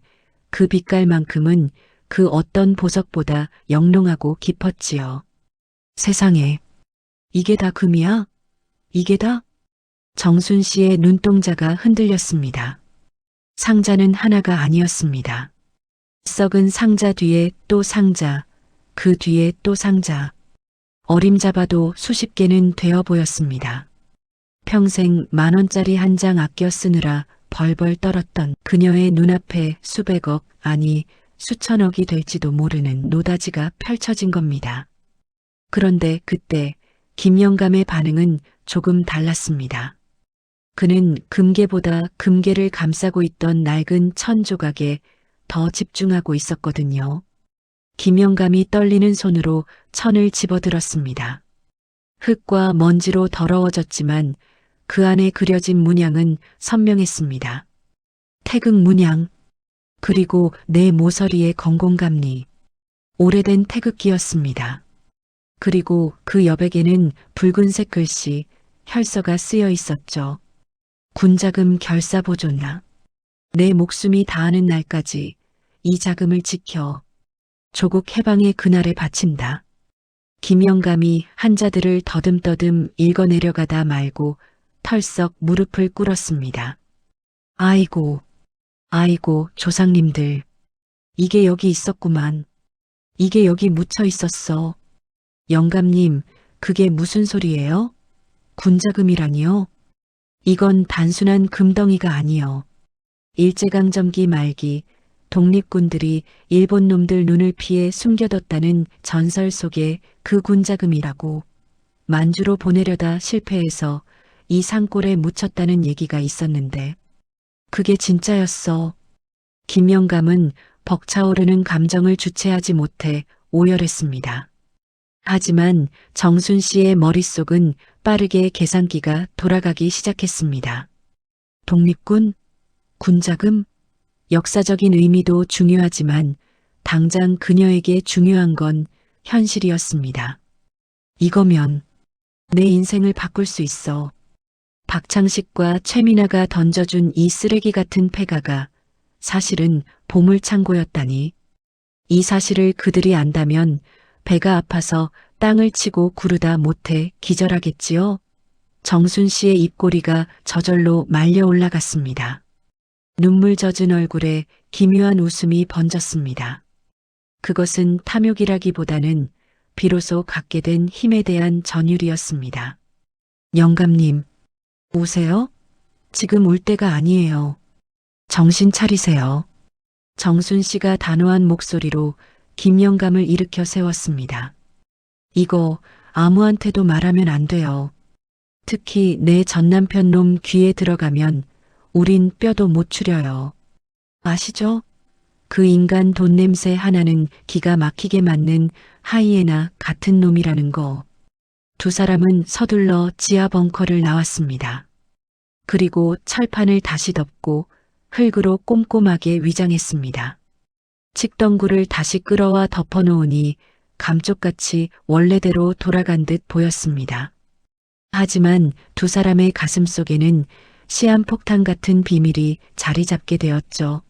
그 빛깔만큼은 그 어떤 보석보다 영롱하고 깊었지요. 세상에, 이게 다 금이야? 이게 다? 정순 씨의 눈동자가 흔들렸습니다. 상자는 하나가 아니었습니다. 썩은 상자 뒤에 또 상자, 그 뒤에 또 상자. 어림잡아도 수십 개는 되어 보였습니다. 평생 10,000원짜리 한 장 아껴 쓰느라 벌벌 떨었던 그녀의 눈앞에 수백억, 아니 수천억이 될지도 모르는 노다지가 펼쳐진 겁니다. 그런데 그때 김영감의 반응은 조금 달랐습니다. 그는 금괴보다 금괴를 감싸고 있던 낡은 천 조각에 더 집중하고 있었거든요. 김영감이 떨리는 손으로 천을 집어들었습니다. 흙과 먼지로 더러워졌지만 그 안에 그려진 문양은 선명했습니다. 태극 문양, 그리고 내 모서리의 건공감리, 오래된 태극기였습니다. 그리고 그 여백에는 붉은색 글씨, 혈서가 쓰여 있었죠. 군자금 결사보존나. 내 목숨이 다하는 날까지 이 자금을 지켜 조국 해방의 그날에 바친다. 김영감이 한자들을 더듬더듬 읽어내려가다 말고 털썩 무릎을 꿇었습니다. 아이고, 아이고 조상님들. 이게 여기 있었구만. 이게 여기 묻혀 있었어. 영감님, 그게 무슨 소리예요? 군자금이라니요? 이건 단순한 금덩이가 아니요. 일제강점기 말기 독립군들이 일본 놈들 눈을 피해 숨겨뒀다는 전설 속의 그 군자금이라고. 만주로 보내려다 실패해서 이 산골에 묻혔다는 얘기가 있었는데 그게 진짜였어. 김영감은 벅차오르는 감정을 주체하지 못해 오열했습니다. 하지만 정순 씨의 머릿속은 빠르게 계산기가 돌아가기 시작했습니다. 독립군? 군자금? 역사적인 의미도 중요하지만 당장 그녀에게 중요한 건 현실이었습니다. 이거면 내 인생을 바꿀 수 있어. 박창식과 최민아가 던져준 이 쓰레기 같은 폐가가 사실은 보물창고였다니. 이 사실을 그들이 안다면 배가 아파서 땅을 치고 구르다 못해 기절하겠지요. 정순 씨의 입꼬리가 저절로 말려 올라갔습니다. 눈물 젖은 얼굴에 기묘한 웃음이 번졌습니다. 그것은 탐욕이라기보다는 비로소 갖게 된 힘에 대한 전율이었습니다. 영감님, 오세요? 지금 울 때가 아니에요. 정신 차리세요. 정순 씨가 단호한 목소리로 김영감을 일으켜 세웠습니다. 이거 아무한테도 말하면 안 돼요. 특히 내 전남편 놈 귀에 들어가면 우린 뼈도 못 추려요. 아시죠? 그 인간 돈 냄새 하나는 기가 막히게 맞는 하이에나 같은 놈이라는 거. 두 사람은 서둘러 지하 벙커를 나왔습니다. 그리고 철판을 다시 덮고 흙으로 꼼꼼하게 위장했습니다. 칡덩굴을 다시 끌어와 덮어놓으니 감쪽같이 원래대로 돌아간 듯 보였습니다. 하지만 두 사람의 가슴속에는 시한폭탄 같은 비밀이 자리 잡게 되었죠.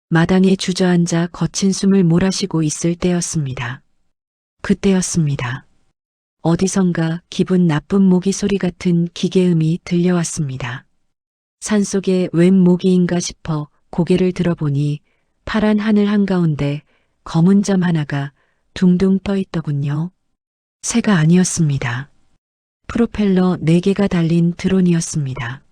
마당에 주저앉아 거친 숨을 몰아쉬고 있을 때였습니다. 그때였습니다. 어디선가 기분 나쁜 모기 소리 같은 기계음이 들려왔습니다. 산속의 웬 모기인가 싶어 고개를 들어보니 파란 하늘 한가운데 검은 점 하나가 둥둥 떠 있더군요. 새가 아니었습니다. 프로펠러 4개가 달린 드론이었습니다.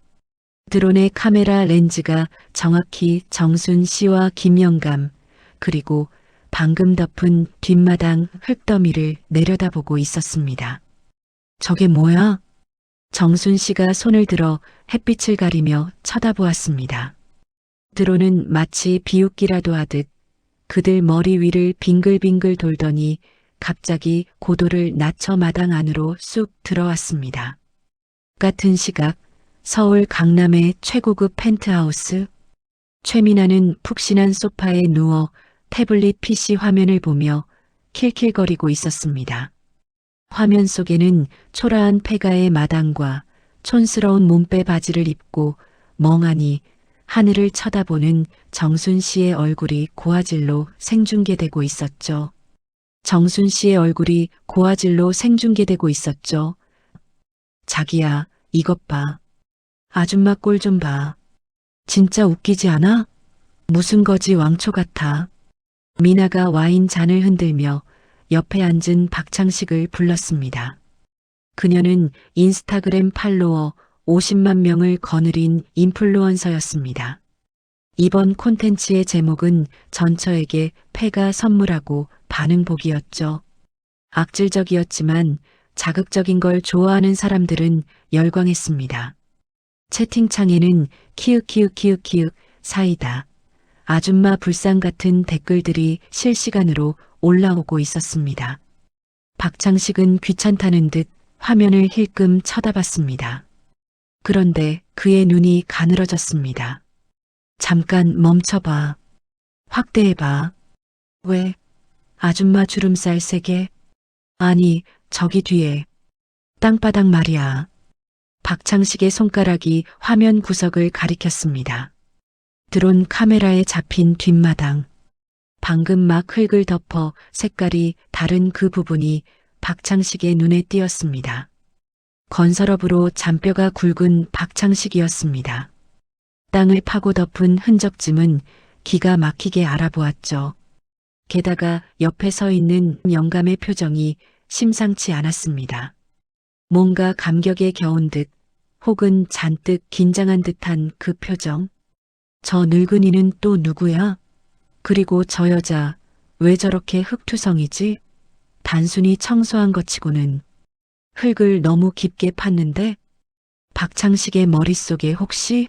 드론의 카메라 렌즈가 정확히 정순 씨와 김영감, 그리고 방금 덮은 뒷마당 흙더미를 내려다보고 있었습니다. 저게 뭐야? 정순 씨가 손을 들어 햇빛을 가리며 쳐다보았습니다. 드론은 마치 비웃기라도 하듯 그들 머리 위를 빙글빙글 돌더니 갑자기 고도를 낮춰 마당 안으로 쑥 들어왔습니다. 같은 시각 서울 강남의 최고급 펜트하우스. 최민아는 푹신한 소파에 누워 태블릿 PC 화면을 보며 킬킬거리고 있었습니다. 화면 속에는 초라한 폐가의 마당과 촌스러운 몸빼 바지를 입고 멍하니 하늘을 쳐다보는 정순 씨의 얼굴이 고화질로 생중계되고 있었죠. 정순 씨의 얼굴이 고화질로 생중계되고 있었죠. 자기야, 이것 봐. 아줌마 꼴 좀 봐. 진짜 웃기지 않아? 무슨 거지 왕초 같아. 미나가 와인 잔을 흔들며 옆에 앉은 박창식을 불렀습니다. 그녀는 인스타그램 팔로워 50만 명을 거느린 인플루언서였습니다. 이번 콘텐츠의 제목은 전처에게 폐가 선물하고 반응 보기였죠. 악질적이었지만 자극적인 걸 좋아하는 사람들은 열광했습니다. 채팅창에는 키읔키읔키읔키읔 사이다. 아줌마 불상 같은 댓글들이 실시간으로 올라오고 있었습니다. 박창식은 귀찮다는 듯 화면을 힐끔 쳐다봤습니다. 그런데 그의 눈이 가늘어졌습니다. 잠깐 멈춰봐. 확대해봐. 왜? 아줌마 주름살 3개? 아니, 저기 뒤에. 땅바닥 말이야. 박창식의 손가락이 화면 구석을 가리켰습니다. 드론 카메라에 잡힌 뒷마당. 방금 막 흙을 덮어 색깔이 다른 그 부분이 박창식의 눈에 띄었습니다. 건설업으로 잔뼈가 굵은 박창식이었습니다. 땅을 파고 덮은 흔적쯤은 기가 막히게 알아보았죠. 게다가 옆에 서 있는 영감의 표정이 심상치 않았습니다. 뭔가 감격에 겨운 듯 혹은 잔뜩 긴장한 듯한 그 표정. 저 늙은이는 또 누구야? 그리고 저 여자 왜 저렇게 흙투성이지? 단순히 청소한 것 치고는 흙을 너무 깊게 팠는데? 박창식의 머릿속에 혹시?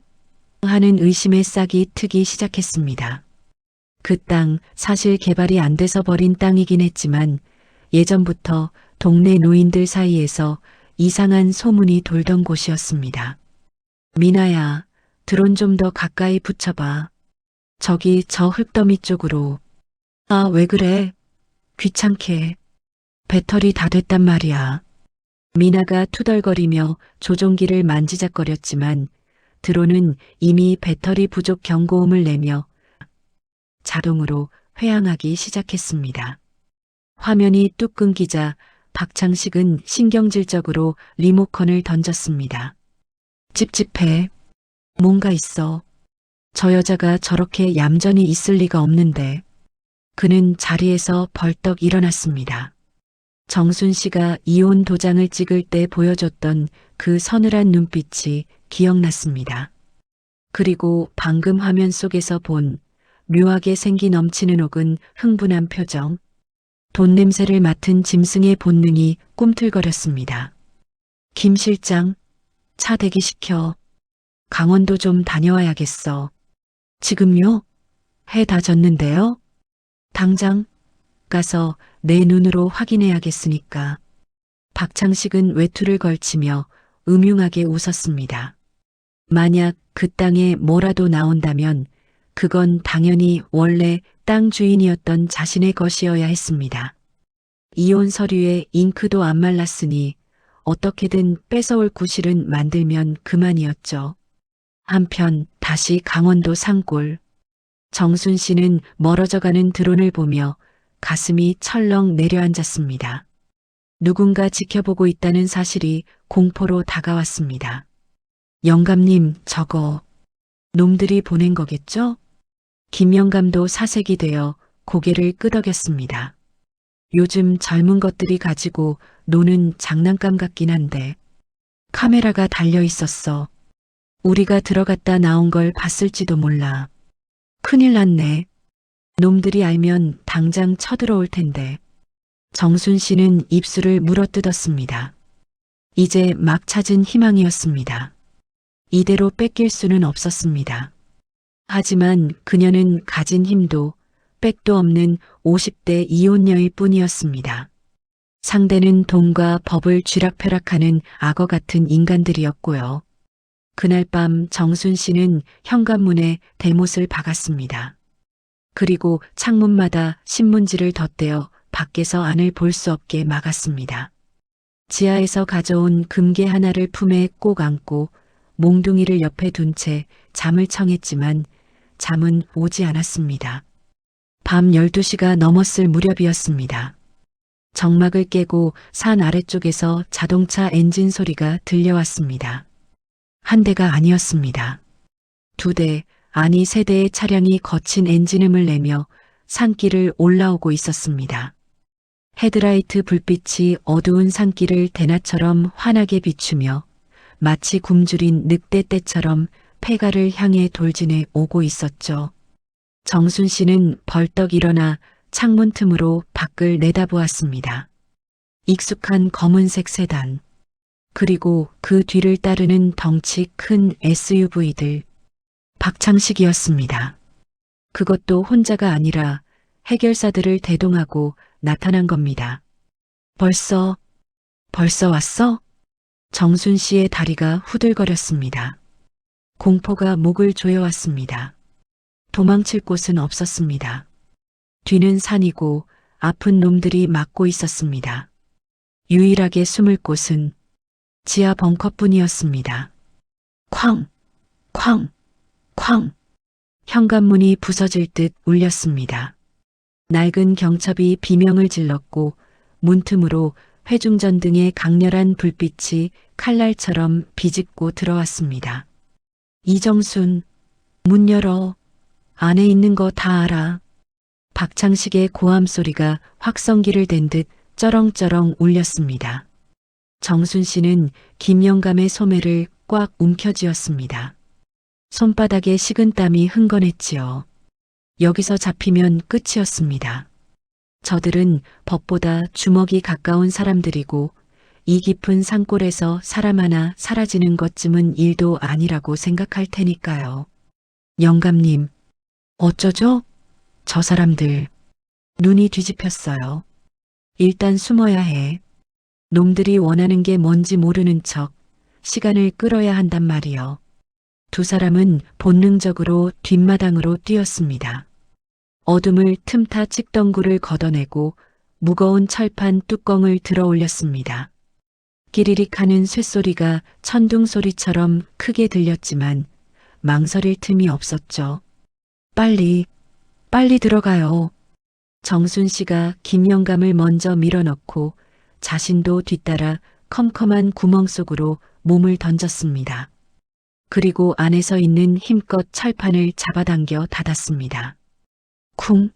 하는 의심의 싹이 트기 시작했습니다. 그 땅 사실 개발이 안 돼서 버린 땅이긴 했지만 예전부터 동네 노인들 사이에서 이상한 소문이 돌던 곳이었습니다. 미나야, 드론 좀 더 가까이 붙여봐. 저기 저 흙더미 쪽으로. 아, 왜 그래? 귀찮게. 배터리 다 됐단 말이야. 미나가 투덜거리며 조종기를 만지작거렸지만 드론은 이미 배터리 부족 경고음을 내며 자동으로 회항하기 시작했습니다. 화면이 뚝 끊기자 박창식은 신경질적으로 리모컨을 던졌습니다. 찝찝해. 뭔가 있어. 저 여자가 저렇게 얌전히 있을 리가 없는데. 그는 자리에서 벌떡 일어났습니다. 정순 씨가 이혼 도장을 찍을 때 보여줬던 그 서늘한 눈빛이 기억났습니다. 그리고 방금 화면 속에서 본 묘하게 생기 넘치는 혹은 흥분한 표정, 돈 냄새를 맡은 짐승의 본능이 꿈틀거렸습니다. 김 실장, 차 대기시켜. 강원도 좀 다녀와야겠어. 지금요? 해 다 졌는데요? 당장 가서 내 눈으로 확인해야겠으니까. 박창식은 외투를 걸치며 음흉하게 웃었습니다. 만약 그 땅에 뭐라도 나온다면 그건 당연히 원래 땅 주인이었던 자신의 것이어야 했습니다. 이혼 서류에 잉크도 안 말랐으니 어떻게든 뺏어올 구실은 만들면 그만이었죠. 한편 다시 강원도 산골. 정순 씨는 멀어져가는 드론을 보며 가슴이 철렁 내려앉았습니다. 누군가 지켜보고 있다는 사실이 공포로 다가왔습니다. 영감님, 저거 놈들이 보낸 거겠죠? 김영감도 사색이 되어 고개를 끄덕였습니다. 요즘 젊은 것들이 가지고 노는 장난감 같긴 한데 카메라가 달려 있었어. 우리가 들어갔다 나온 걸 봤을지도 몰라. 큰일 났네. 놈들이 알면 당장 쳐들어올 텐데. 정순 씨는 입술을 물어뜯었습니다. 이제 막 찾은 희망이었습니다. 이대로 뺏길 수는 없었습니다. 하지만 그녀는 가진 힘도 백도 없는 50대 이혼녀일 뿐이었습니다. 상대는 돈과 법을 쥐락펴락하는 악어 같은 인간들이었고요. 그날 밤 정순 씨는 현관문에 대못을 박았습니다. 그리고 창문마다 신문지를 덧대어 밖에서 안을 볼 수 없게 막았습니다. 지하에서 가져온 금괴 하나를 품에 꼭 안고 몽둥이를 옆에 둔 채 잠을 청했지만 잠은 오지 않았습니다. 밤 12시가 넘었을 무렵이었습니다. 정막을 깨고 산 아래쪽에서 자동차 엔진 소리가 들려왔습니다. 한 대가 아니었습니다. 2대, 아니 3대의 차량이 거친 엔진음을 내며 산길을 올라오고 있었습니다. 헤드라이트 불빛이 어두운 산길을 대낮처럼 환하게 비추며 마치 굶주린 늑대 떼처럼 폐가를 향해 돌진해 오고 있었죠. 정순 씨는 벌떡 일어나 창문 틈으로 밖을 내다보았습니다. 익숙한 검은색 세단, 그리고 그 뒤를 따르는 덩치 큰 SUV들. 박창식이었습니다. 그것도 혼자가 아니라 해결사들을 대동하고 나타난 겁니다. 벌써 왔어? 정순 씨의 다리가 후들거렸습니다. 공포가 목을 조여왔습니다. 도망칠 곳은 없었습니다. 뒤는 산이고 아픈 놈들이 막고 있었습니다. 유일하게 숨을 곳은 지하 벙커뿐이었습니다. 쾅! 쾅! 쾅! 현관문이 부서질 듯 울렸습니다. 낡은 경첩이 비명을 질렀고 문틈으로 회중전 등의 강렬한 불빛이 칼날처럼 비집고 들어왔습니다. 이정순, 문 열어. 안에 있는 거 다 알아. 박창식의 고함 소리가 확성기를 댄 듯 쩌렁쩌렁 울렸습니다. 정순 씨는 김영감의 소매를 꽉 움켜쥐었습니다. 손바닥에 식은땀이 흥건했지요. 여기서 잡히면 끝이었습니다. 저들은 법보다 주먹이 가까운 사람들이고 이 깊은 산골에서 사람 하나 사라지는 것쯤은 일도 아니라고 생각할 테니까요. 영감님, 어쩌죠? 저 사람들. 눈이 뒤집혔어요. 일단 숨어야 해. 놈들이 원하는 게 뭔지 모르는 척 시간을 끌어야 한단 말이요. 2 사람은 본능적으로 뒷마당으로 뛰었습니다. 어둠을 틈타 찍덩굴을 걷어내고 무거운 철판 뚜껑을 들어 올렸습니다. 끼리릭 하는 쇳소리가 천둥 소리처럼 크게 들렸지만 망설일 틈이 없었죠. 빨리 들어가요. 정순 씨가 김영감을 먼저 밀어넣고 자신도 뒤따라 컴컴한 구멍 속으로 몸을 던졌습니다. 그리고 안에서 있는 힘껏 철판을 잡아당겨 닫았습니다. 쿵!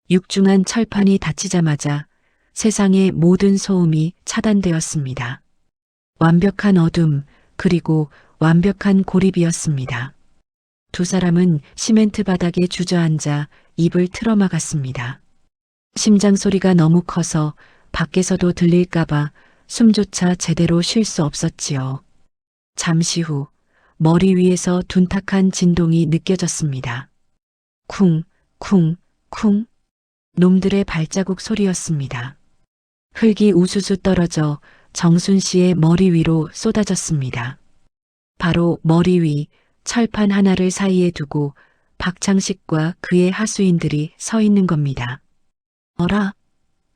육중한 철판이 닫히자마자 세상의 모든 소음이 차단되었습니다. 완벽한 어둠, 그리고 완벽한 고립이었습니다. 두 사람은 시멘트 바닥에 주저앉아 입을 틀어막았습니다. 심장 소리가 너무 커서 밖에서도 들릴까봐 숨조차 제대로 쉴 수 없었지요. 잠시 후 머리 위에서 둔탁한 진동이 느껴졌습니다. 쿵, 쿵, 쿵. 놈들의 발자국 소리였습니다. 흙이 우수수 떨어져 정순 씨의 머리 위로 쏟아졌습니다. 바로 머리 위 철판 하나를 사이에 두고 박창식과 그의 하수인들이 서 있는 겁니다. 어라?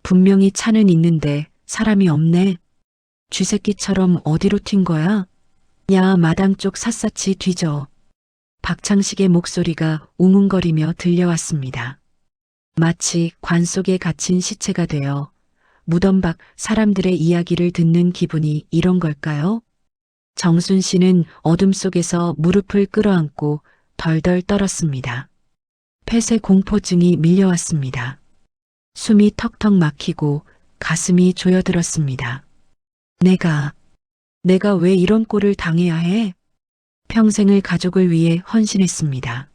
분명히 차는 있는데 사람이 없네. 쥐새끼처럼 어디로 튄 거야? 야, 마당 쪽 샅샅이 뒤져. 박창식의 목소리가 웅웅거리며 들려왔습니다. 마치 관 속에 갇힌 시체가 되어 무덤 밖 사람들의 이야기를 듣는 기분이 이런 걸까요? 정순 씨는 어둠 속에서 무릎을 끌어안고 덜덜 떨었습니다. 폐쇄 공포증이 밀려왔습니다. 숨이 턱턱 막히고 가슴이 조여들었습니다. 내가 왜 이런 꼴을 당해야 해? 평생을 가족을 위해 헌신했습니다.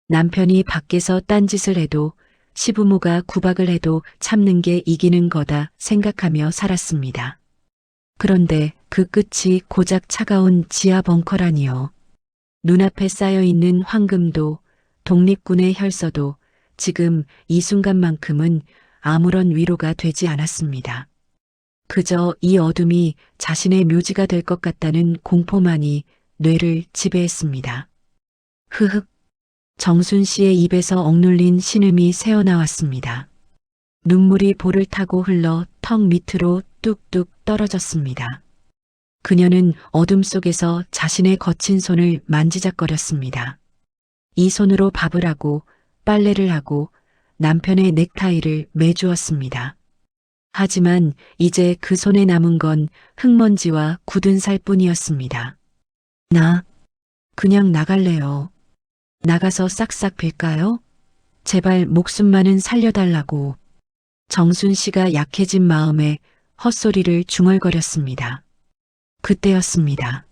남편이 밖에서 딴짓을 해도 시부모가 구박을 해도 참는 게 이기는 거다 생각하며 살았습니다. 그런데 그 끝이 고작 차가운 지하 벙커라니요. 눈앞에 쌓여있는 황금도 독립군의 혈서도 지금 이 순간만큼은 아무런 위로가 되지 않았습니다. 그저 이 어둠이 자신의 묘지가 될 것 같다는 공포만이 뇌를 지배했습니다. 흐흑. 정순 씨의 입에서 억눌린 신음이 새어나왔습니다. 눈물이 볼을 타고 흘러 턱 밑으로 뚝뚝 떨어졌습니다. 그녀는 어둠 속에서 자신의 거친 손을 만지작거렸습니다. 이 손으로 밥을 하고 빨래를 하고 남편의 넥타이를 매주었습니다. 하지만 이제 그 손에 남은 건 흙먼지와 굳은 살뿐이었습니다. 나 그냥 나갈래요. 나가서 싹싹 빌까요? 제발 목숨만은 살려달라고. 정순 씨가 약해진 마음에 헛소리를 중얼거렸습니다. 그때였습니다.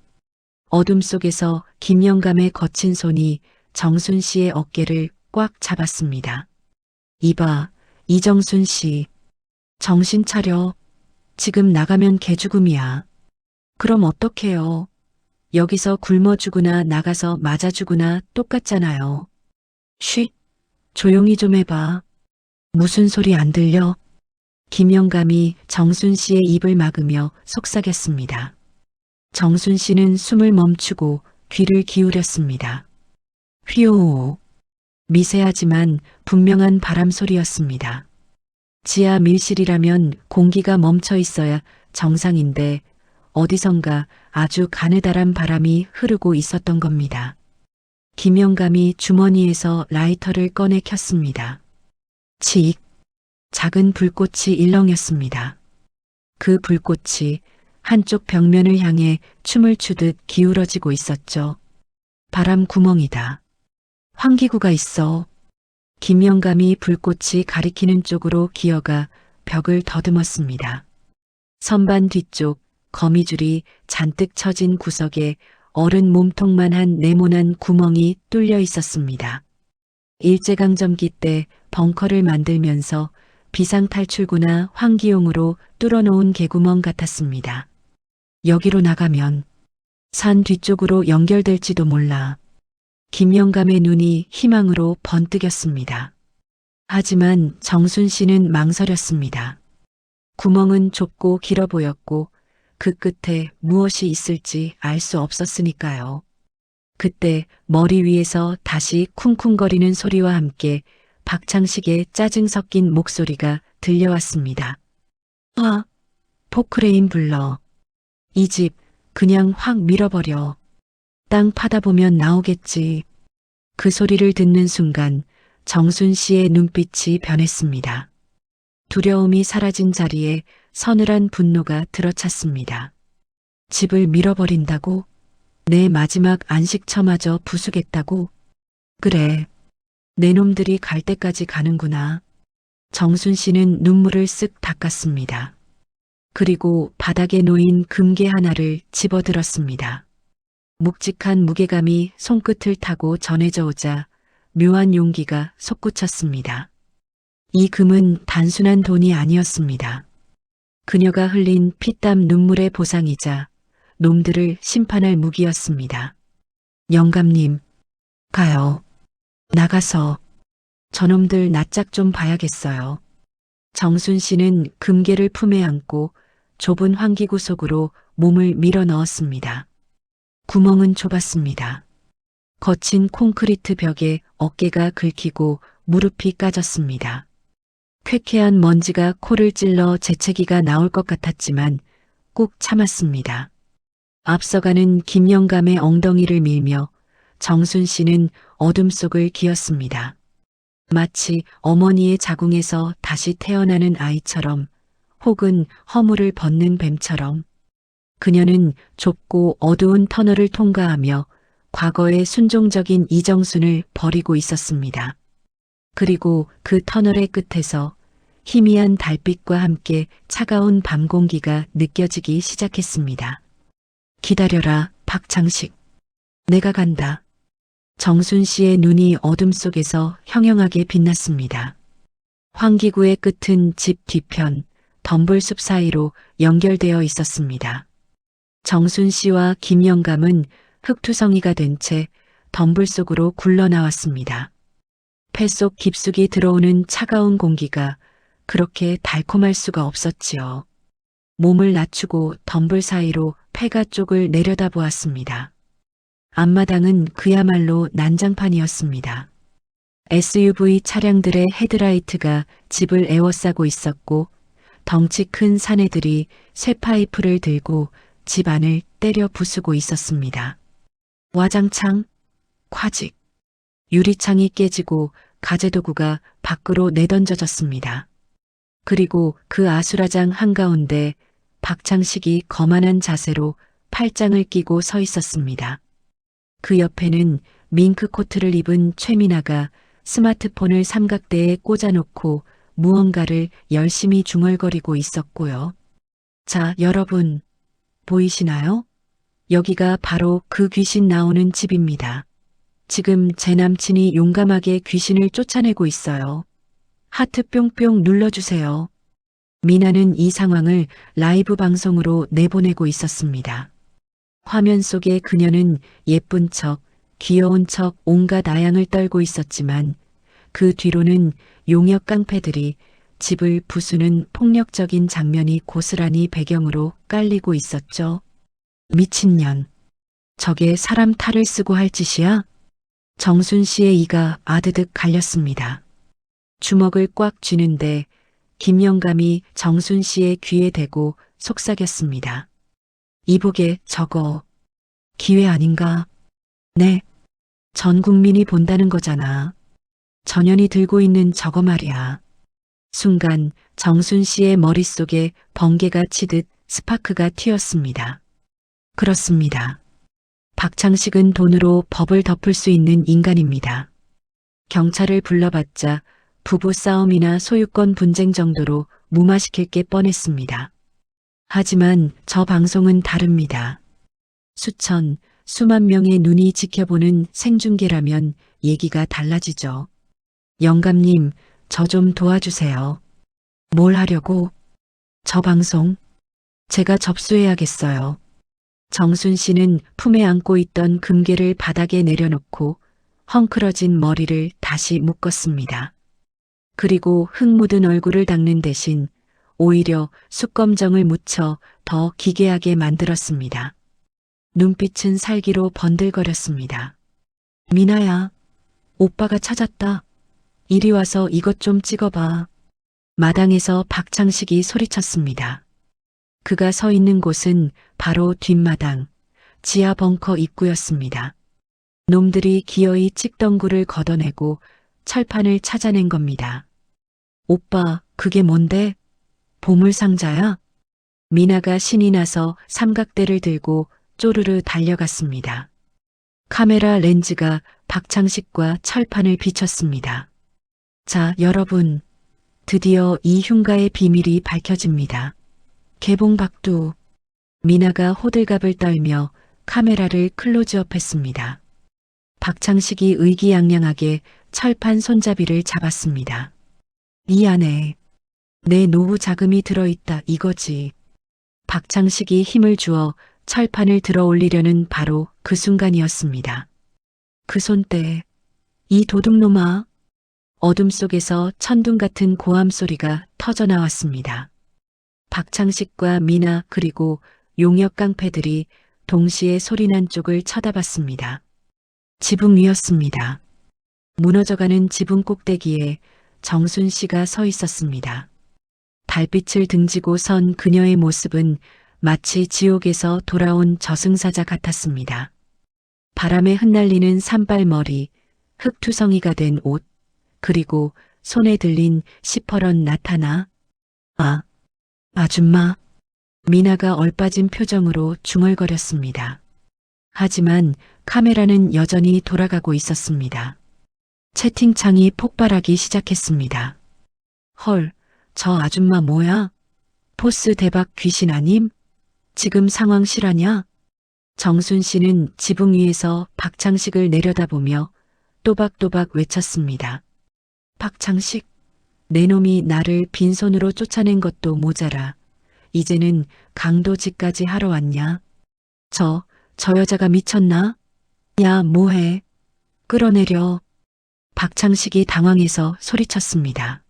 어둠 속에서 김영감의 거친 손이 정순 씨의 어깨를 꽉 잡았습니다. 이봐, 이정순 씨. 정신 차려. 지금 나가면 개죽음이야. 그럼 어떡해요? 여기서 굶어 죽으나 나가서 맞아 죽으나 똑같잖아요. 쉿. 조용히 좀 해봐. 무슨 소리 안 들려? 김영감이 정순 씨의 입을 막으며 속삭였습니다. 정순 씨는 숨을 멈추고 귀를 기울였습니다. 휘오오. 미세하지만 분명한 바람 소리였습니다. 지하 밀실이라면 공기가 멈춰 있어야 정상인데 어디선가 아주 가느다란 바람이 흐르고 있었던 겁니다. 김영감이 주머니에서 라이터를 꺼내 켰습니다. 칙. 작은 불꽃이 일렁였습니다. 그 불꽃이 한쪽 벽면을 향해 춤을 추듯 기울어지고 있었죠. 바람 구멍이다. 환기구가 있어. 김영감이 불꽃이 가리키는 쪽으로 기어가 벽을 더듬었습니다. 선반 뒤쪽 거미줄이 잔뜩 쳐진 구석에 어른 몸통만한 네모난 구멍이 뚫려 있었습니다. 일제강점기 때 벙커를 만들면서 비상탈출구나 환기용으로 뚫어놓은 개구멍 같았습니다. 여기로 나가면 산 뒤쪽으로 연결될지도 몰라. 김영감의 눈이 희망으로 번뜩였습니다. 하지만 정순 씨는 망설였습니다. 구멍은 좁고 길어 보였고 그 끝에 무엇이 있을지 알 수 없었으니까요. 그때 머리 위에서 다시 쿵쿵거리는 소리와 함께 박창식의 짜증 섞인 목소리가 들려왔습니다. 아, 포크레인 불러. 이 집 그냥 확 밀어버려. 땅 파다 보면 나오겠지. 그 소리를 듣는 순간 정순 씨의 눈빛이 변했습니다. 두려움이 사라진 자리에 서늘한 분노가 들어찼습니다. 집을 밀어버린다고? 내 마지막 안식처마저 부수겠다고? 그래, 내 놈들이 갈 때까지 가는구나. 정순 씨는 눈물을 쓱 닦았습니다. 그리고 바닥에 놓인 금괴 하나를 집어들었습니다. 묵직한 무게감이 손끝을 타고 전해져 오자 묘한 용기가 솟구쳤습니다. 이 금은 단순한 돈이 아니었습니다. 그녀가 흘린 피땀 눈물의 보상이자 놈들을 심판할 무기였습니다. 영감님, 가요. 나가서 저놈들 낯짝 좀 봐야겠어요. 정순 씨는 금괴를 품에 안고 좁은 환기구 속으로 몸을 밀어 넣었습니다. 구멍은 좁았습니다. 거친 콘크리트 벽에 어깨가 긁히고 무릎이 까졌습니다. 쾌쾌한 먼지가 코를 찔러 재채기가 나올 것 같았지만 꾹 참았습니다. 앞서가는 김영감의 엉덩이를 밀며 정순 씨는 어둠 속을 기었습니다. 마치 어머니의 자궁에서 다시 태어나는 아이처럼 혹은 허물을 벗는 뱀처럼 그녀는 좁고 어두운 터널을 통과하며 과거의 순종적인 이정순을 버리고 있었습니다. 그리고 그 터널의 끝에서 희미한 달빛과 함께 차가운 밤 공기가 느껴지기 시작했습니다. 기다려라, 박창식. 내가 간다. 정순 씨의 눈이 어둠 속에서 형형하게 빛났습니다. 환기구의 끝은 집 뒤편, 덤불숲 사이로 연결되어 있었습니다. 정순 씨와 김영감은 흙투성이가 된 채 덤불 속으로 굴러나왔습니다. 폐 속 깊숙이 들어오는 차가운 공기가 그렇게 달콤할 수가 없었지요. 몸을 낮추고 덤불 사이로 폐가 쪽을 내려다보았습니다. 앞마당은 그야말로 난장판이었습니다. SUV 차량들의 헤드라이트가 집을 에워싸고 있었고 덩치 큰 사내들이 쇠파이프를 들고 집 안을 때려 부수고 있었습니다. 와장창, 콰직, 유리창이 깨지고 가재도구가 밖으로 내던져졌습니다. 그리고 그 아수라장 한가운데 박창식이 거만한 자세로 팔짱을 끼고 서 있었습니다. 그 옆에는 밍크 코트를 입은 최민아가 스마트폰을 삼각대에 꽂아놓고 무언가를 열심히 중얼거리고 있었고요. 자, 여러분, 보이시나요? 여기가 바로 그 귀신 나오는 집입니다. 지금 제 남친이 용감하게 귀신을 쫓아내고 있어요. 하트 뿅뿅 눌러주세요. 미나는 이 상황을 라이브 방송으로 내보내고 있었습니다. 화면 속의 그녀는 예쁜 척, 귀여운 척 온갖 아양을 떨고 있었지만 그 뒤로는 용역 깡패들이 집을 부수는 폭력적인 장면이 고스란히 배경으로 깔리고 있었죠. 미친년. 저게 사람 탈을 쓰고 할 짓이야? 정순 씨의 이가 아드득 갈렸습니다. 주먹을 꽉 쥐는데 김영감이 정순 씨의 귀에 대고 속삭였습니다. 이보게 저거 기회 아닌가? 네. 전 국민이 본다는 거잖아. 전현이 들고 있는 저거 말이야. 순간 정순 씨의 머릿속에 번개가 치듯 스파크가 튀었습니다. 그렇습니다. 박창식은 돈으로 법을 덮을 수 있는 인간입니다. 경찰을 불러봤자 부부 싸움이나 소유권 분쟁 정도로 무마시킬 게 뻔했습니다. 하지만 저 방송은 다릅니다. 수천, 수만 명의 눈이 지켜보는 생중계라면 얘기가 달라지죠. 영감님, 저 좀 도와주세요. 뭘 하려고? 저 방송? 제가 접수해야겠어요. 정순 씨는 품에 안고 있던 금괴를 바닥에 내려놓고 헝클어진 머리를 다시 묶었습니다. 그리고 흙 묻은 얼굴을 닦는 대신 오히려 숯검정을 묻혀 더 기괴하게 만들었습니다. 눈빛은 살기로 번들거렸습니다. 미나야, 오빠가 찾았다. 이리 와서 이것 좀 찍어봐. 마당에서 박창식이 소리쳤습니다. 그가 서 있는 곳은 바로 뒷마당, 지하 벙커 입구였습니다. 놈들이 기어이 찍덩굴을 걷어내고 철판을 찾아낸 겁니다. 오빠, 그게 뭔데? 보물상자야? 미나가 신이 나서 삼각대를 들고 쪼르르 달려갔습니다. 카메라 렌즈가 박창식과 철판을 비췄습니다. 자, 여러분, 드디어 이 흉가의 비밀이 밝혀집니다. 개봉박두. 미나가 호들갑을 떨며 카메라를 클로즈업했습니다. 박창식이 의기양양하게 철판 손잡이를 잡았습니다. 이 안에 내 노후 자금이 들어있다 이거지. 박창식이 힘을 주어 철판을 들어 올리려는 바로 그 순간이었습니다. 그 손때, 이 도둑놈아. 어둠 속에서 천둥 같은 고함 소리가 터져 나왔습니다. 박창식과 미나 그리고 용역 깡패들이 동시에 소리난 쪽을 쳐다봤습니다. 지붕 위였습니다. 무너져가는 지붕 꼭대기에 정순 씨가 서 있었습니다. 달빛을 등지고 선 그녀의 모습은 마치 지옥에서 돌아온 저승사자 같았습니다. 바람에 흩날리는 산발머리, 흙투성이가 된 옷, 그리고 손에 들린 시퍼런 나타나. 아, 아줌마. 미나가 얼빠진 표정으로 중얼거렸습니다. 하지만 카메라는 여전히 돌아가고 있었습니다. 채팅창이 폭발하기 시작했습니다. 헐, 저 아줌마 뭐야? 포스 대박 귀신 아님? 지금 상황 실화냐? 정순 씨는 지붕 위에서 박창식을 내려다보며 또박또박 외쳤습니다. 박창식, 내 놈이 나를 빈손으로 쫓아낸 것도 모자라. 이제는 강도짓까지 하러 왔냐? 저 여자가 미쳤나? 야, 뭐해? 끌어내려. 박창식이 당황해서 소리쳤습니다.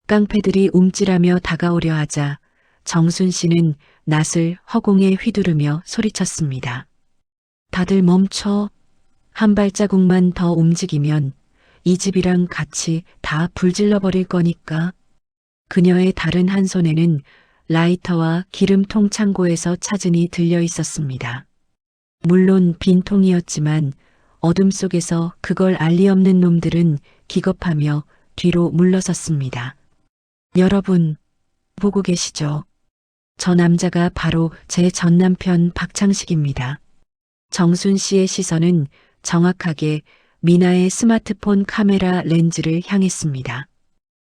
깡패들이 움찔하며 다가오려 하자 정순 씨는 낫을 허공에 휘두르며 소리쳤습니다. 다들 멈춰. 한 발자국만 더 움직이면 이 집이랑 같이 다 불질러 버릴 거니까. 그녀의 다른 한 손에는 라이터와 기름통 창고에서 찾으니 들려 있었습니다. 물론 빈통이었지만 어둠 속에서 그걸 알 리 없는 놈들은 기겁하며 뒤로 물러섰습니다. 여러분, 보고 계시죠? 저 남자가 바로 제 전남편 박창식입니다. 정순 씨의 시선은 정확하게 미나의 스마트폰 카메라 렌즈를 향했습니다.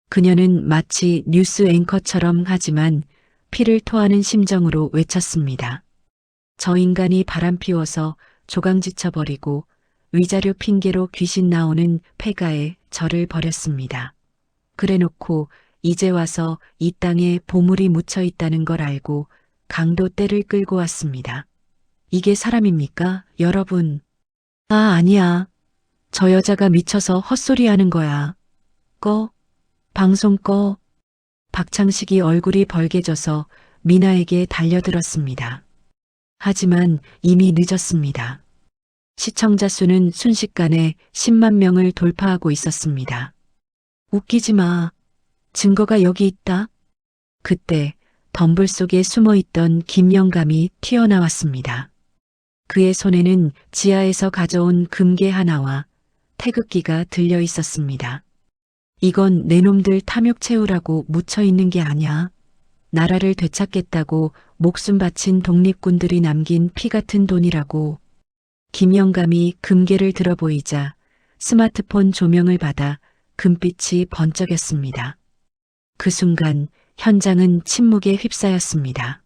그녀는 마치 뉴스 앵커처럼 하지만 피를 토하는 심정으로 외쳤습니다. 저 인간이 바람피워서 조강지쳐버리고 위자료 핑계로 귀신 나오는 폐가에 저를 버렸습니다. 그래놓고 이제 와서 이 땅에 보물이 묻혀 있다는 걸 알고 강도 떼를 끌고 왔습니다. 이게 사람입니까, 여러분? 아, 아니야. 저 여자가 미쳐서 헛소리하는 거야. 꺼. 방송 꺼. 박창식이 얼굴이 벌개져서 미나에게 달려들었습니다. 하지만 이미 늦었습니다. 시청자 수는 순식간에 10만 명을 돌파하고 있었습니다. 웃기지 마. 증거가 여기 있다. 그때 덤불 속에 숨어있던 김영감이 튀어나왔습니다. 그의 손에는 지하에서 가져온 금괴 하나와 태극기가 들려 있었습니다. 이건 내 놈들 탐욕 채우라고 묻혀있는 게 아니야. 나라를 되찾겠다고 목숨 바친 독립군들이 남긴 피 같은 돈이라고. 김영감이 금괴를 들어 보이자 스마트폰 조명을 받아 금빛이 번쩍였습니다. 그 순간 현장은 침묵에 휩싸였습니다.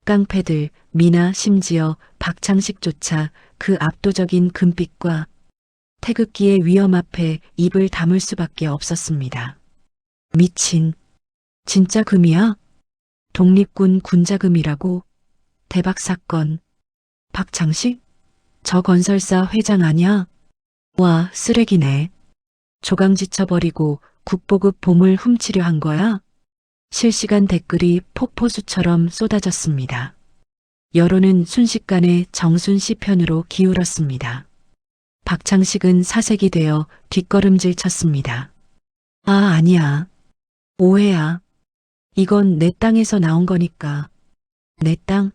깡패들, 미나 심지어 박창식조차 그 압도적인 금빛과 태극기의 위험 앞에 입을 다물 수밖에 없었습니다. 미친. 진짜 금이야? 독립군 군자금이라고? 대박 사건. 박창식? 저 건설사 회장 아냐? 와, 쓰레기네. 조강지쳐버리고 국보급 보물 훔치려 한 거야? 실시간 댓글이 폭포수처럼 쏟아졌습니다. 여론은 순식간에 정순 씨 편으로 기울었습니다. 박창식은 사색이 되어 뒷걸음질 쳤습니다. 아, 아니야. 오해야. 이건 내 땅에서 나온 거니까. 내 땅?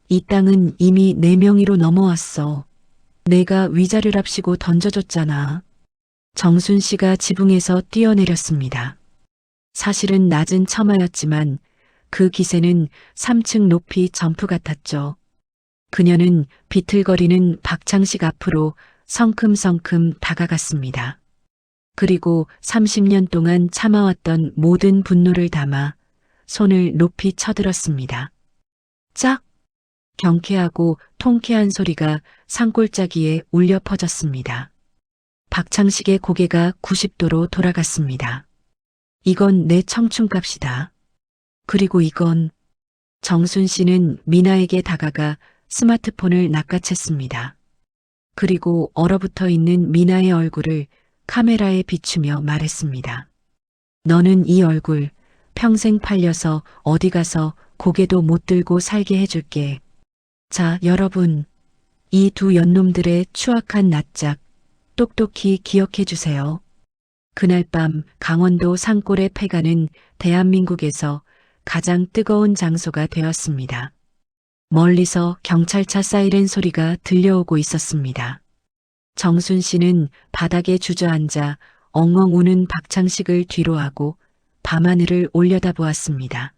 이 땅은 이미 내 명의로 넘어왔어. 내가 위자료랍시고 던져줬잖아. 정순 씨가 지붕에서 뛰어내렸습니다. 사실은 낮은 처마였지만 그 기세는 3층 높이 점프 같았죠. 그녀는 비틀거리는 박창식 앞으로 성큼성큼 다가갔습니다. 그리고 30년 동안 참아왔던 모든 분노를 담아 손을 높이 쳐들었습니다. 짝! 경쾌하고 통쾌한 소리가 산골짜기에 울려 퍼졌습니다. 박창식의 고개가 90도로 돌아갔습니다. 이건 내 청춘값이다. 그리고 이건 정순 씨는 미나에게 다가가 스마트폰을 낚아챘습니다. 그리고 얼어붙어 있는 미나의 얼굴을 카메라에 비추며 말했습니다. 너는 이 얼굴 평생 팔려서 어디 가서 고개도 못 들고 살게 해줄게. 자, 여러분. 이 두 연놈들의 추악한 낯짝 똑똑히 기억해 주세요. 그날 밤 강원도 산골의 폐가는 대한민국에서 가장 뜨거운 장소가 되었습니다. 멀리서 경찰차 사이렌 소리가 들려오고 있었습니다. 정순 씨는 바닥에 주저앉아 엉엉 우는 박창식을 뒤로하고 밤하늘을 올려다보았습니다.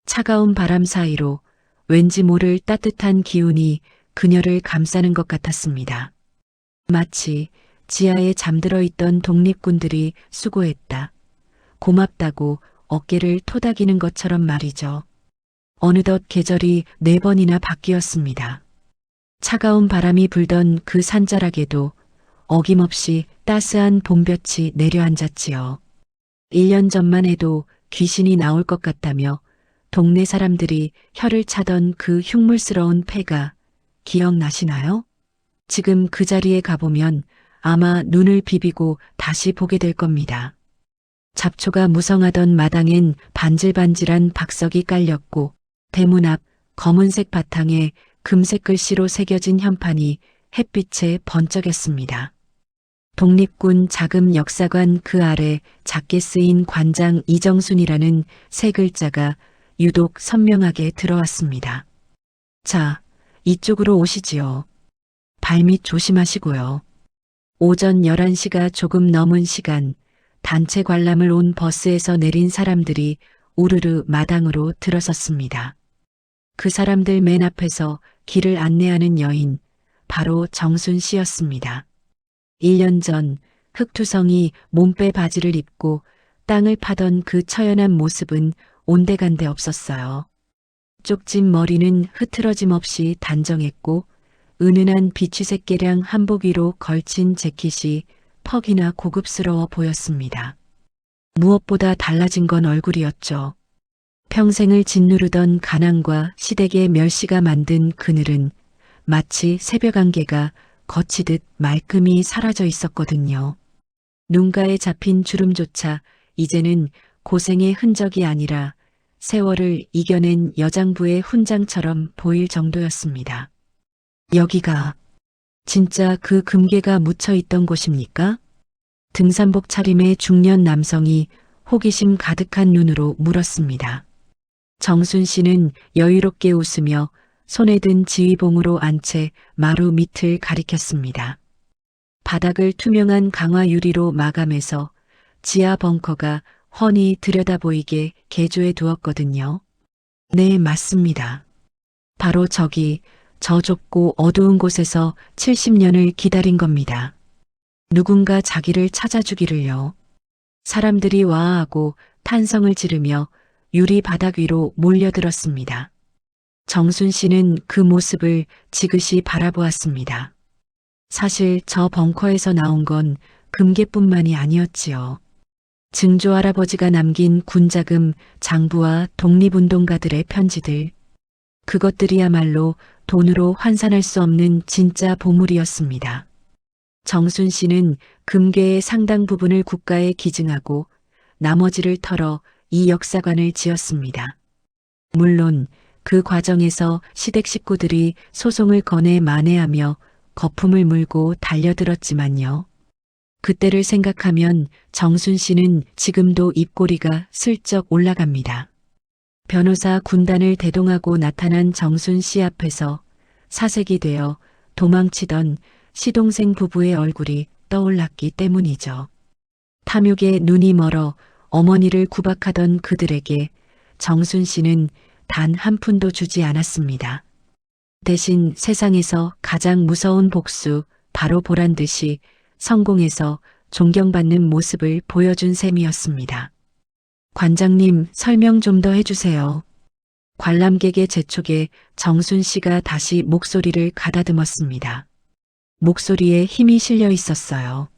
차가운 바람 사이로 왠지 모를 따뜻한 기운이 그녀를 감싸는 것 같았습니다. 마치 지하에 잠들어 있던 독립군들이 수고했다. 고맙다고 어깨를 토닥이는 것처럼 말이죠. 어느덧 계절이 4번이나 바뀌었습니다. 차가운 바람이 불던 그 산자락에도 어김없이 따스한 봄볕이 내려앉았지요. 1년 전만 해도 귀신이 나올 것 같다며 동네 사람들이 혀를 차던 그 흉물스러운 폐가 기억나시나요? 지금 그 자리에 가보면 아마 눈을 비비고 다시 보게 될 겁니다. 잡초가 무성하던 마당엔 반질반질한 박석이 깔렸고 대문 앞 검은색 바탕에 금색 글씨로 새겨진 현판이 햇빛에 번쩍였습니다. 독립군 자금 역사관 그 아래 작게 쓰인 관장 이정순이라는 세 글자가 유독 선명하게 들어왔습니다. 자, 이쪽으로 오시지요. 발밑 조심하시고요. 오전 11시가 조금 넘은 시간, 단체 관람을 온 버스에서 내린 사람들이 우르르 마당으로 들어섰습니다. 그 사람들 맨 앞에서 길을 안내하는 여인, 바로 정순 씨였습니다. 1년 전 흑투성이 몸빼 바지를 입고 땅을 파던 그 처연한 모습은 온데간데 없었어요. 쪽진 머리는 흐트러짐 없이 단정했고 은은한 비취색 계량 한복 위로 걸친 재킷이 퍽이나 고급스러워 보였습니다. 무엇보다 달라진 건 얼굴이었죠. 평생을 짓누르던 가난과 시댁의 멸시가 만든 그늘은 마치 새벽 안개가 거치듯 말끔히 사라져 있었거든요. 눈가에 잡힌 주름조차 이제는 고생의 흔적이 아니라 세월을 이겨낸 여장부의 훈장처럼 보일 정도였습니다. 여기가 진짜 그 금괴가 묻혀 있던 곳입니까? 등산복 차림의 중년 남성이 호기심 가득한 눈으로 물었습니다. 정순 씨는 여유롭게 웃으며 손에 든 지휘봉으로 안 채 마루 밑을 가리켰습니다. 바닥을 투명한 강화 유리로 마감해서 지하 벙커가 훤히 들여다보이게 개조해 두었거든요. 네, 맞습니다. 바로 저기 저 좁고 어두운 곳에서 70년을 기다린 겁니다. 누군가 자기를 찾아주기를요. 사람들이 와하고 탄성을 지르며 유리 바닥 위로 몰려들었습니다. 정순 씨는 그 모습을 지그시 바라보았습니다. 사실 저 벙커에서 나온 건 금괴뿐만이 아니었지요. 증조 할아버지가 남긴 군자금 장부와 독립운동가들의 편지들. 그것들이야말로 돈으로 환산할 수 없는 진짜 보물이었습니다. 정순 씨는 금괴의 상당 부분을 국가에 기증하고 나머지를 털어 이 역사관을 지었습니다. 물론 그 과정에서 시댁 식구들이 소송을 거내 만회하며 거품을 물고 달려들었지만요. 그때를 생각하면 정순 씨는 지금도 입꼬리가 슬쩍 올라갑니다. 변호사 군단을 대동하고 나타난 정순 씨 앞에서 사색이 되어 도망치던 시동생 부부의 얼굴이 떠올랐기 때문이죠. 탐욕에 눈이 멀어 어머니를 구박하던 그들에게 정순 씨는 단 한 푼도 주지 않았습니다. 대신 세상에서 가장 무서운 복수, 바로 보란 듯이 성공해서 존경받는 모습을 보여준 셈이었습니다. 관장님, 설명 좀 더 해주세요. 관람객의 재촉에 정순 씨가 다시 목소리를 가다듬었습니다. 목소리에 힘이 실려 있었어요.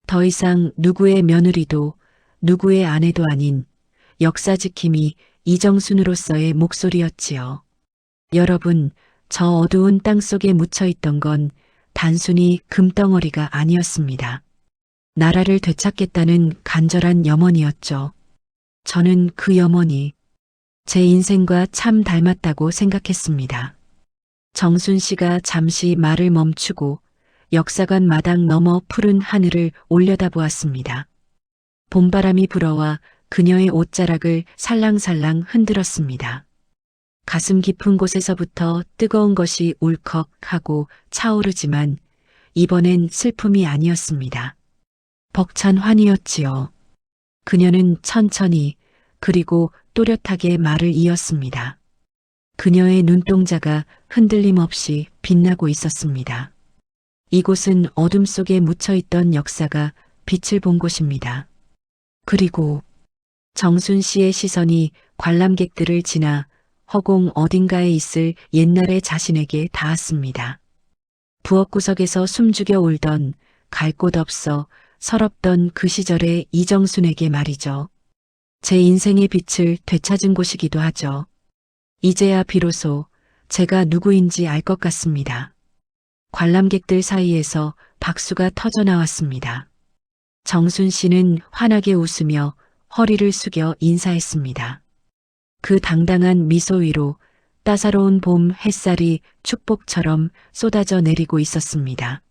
더 이상 누구의 며느리도 누구의 아내도 아닌 역사 지킴이 이정순으로서의 목소리였지요. 여러분, 저 어두운 땅 속에 묻혀 있던 건 단순히 금덩어리가 아니었습니다. 나라를 되찾겠다는 간절한 염원이었죠. 저는 그 염원이 제 인생과 참 닮았다고 생각했습니다. 정순 씨가 잠시 말을 멈추고 역사관 마당 너머 푸른 하늘을 올려다보았습니다. 봄바람이 불어와 그녀의 옷자락을 살랑살랑 흔들었습니다. 가슴 깊은 곳에서부터 뜨거운 것이 울컥하고 차오르지만 이번엔 슬픔이 아니었습니다. 벅찬 환희였지요. 그녀는 천천히 그리고 또렷하게 말을 이었습니다. 그녀의 눈동자가 흔들림 없이 빛나고 있었습니다. 이곳은 어둠 속에 묻혀있던 역사가 빛을 본 곳입니다. 그리고 정순 씨의 시선이 관람객들을 지나 허공 어딘가에 있을 옛날의 자신에게 닿았습니다. 부엌구석에서 숨죽여 울던 갈 곳 없어 서럽던 그 시절의 이정순에게 말이죠. 제 인생의 빛을 되찾은 곳이기도 하죠. 이제야 비로소 제가 누구인지 알 것 같습니다. 관람객들 사이에서 박수가 터져 나왔습니다. 정순 씨는 환하게 웃으며 허리를 숙여 인사했습니다. 그 당당한 미소 위로 따사로운 봄 햇살이 축복처럼 쏟아져 내리고 있었습니다.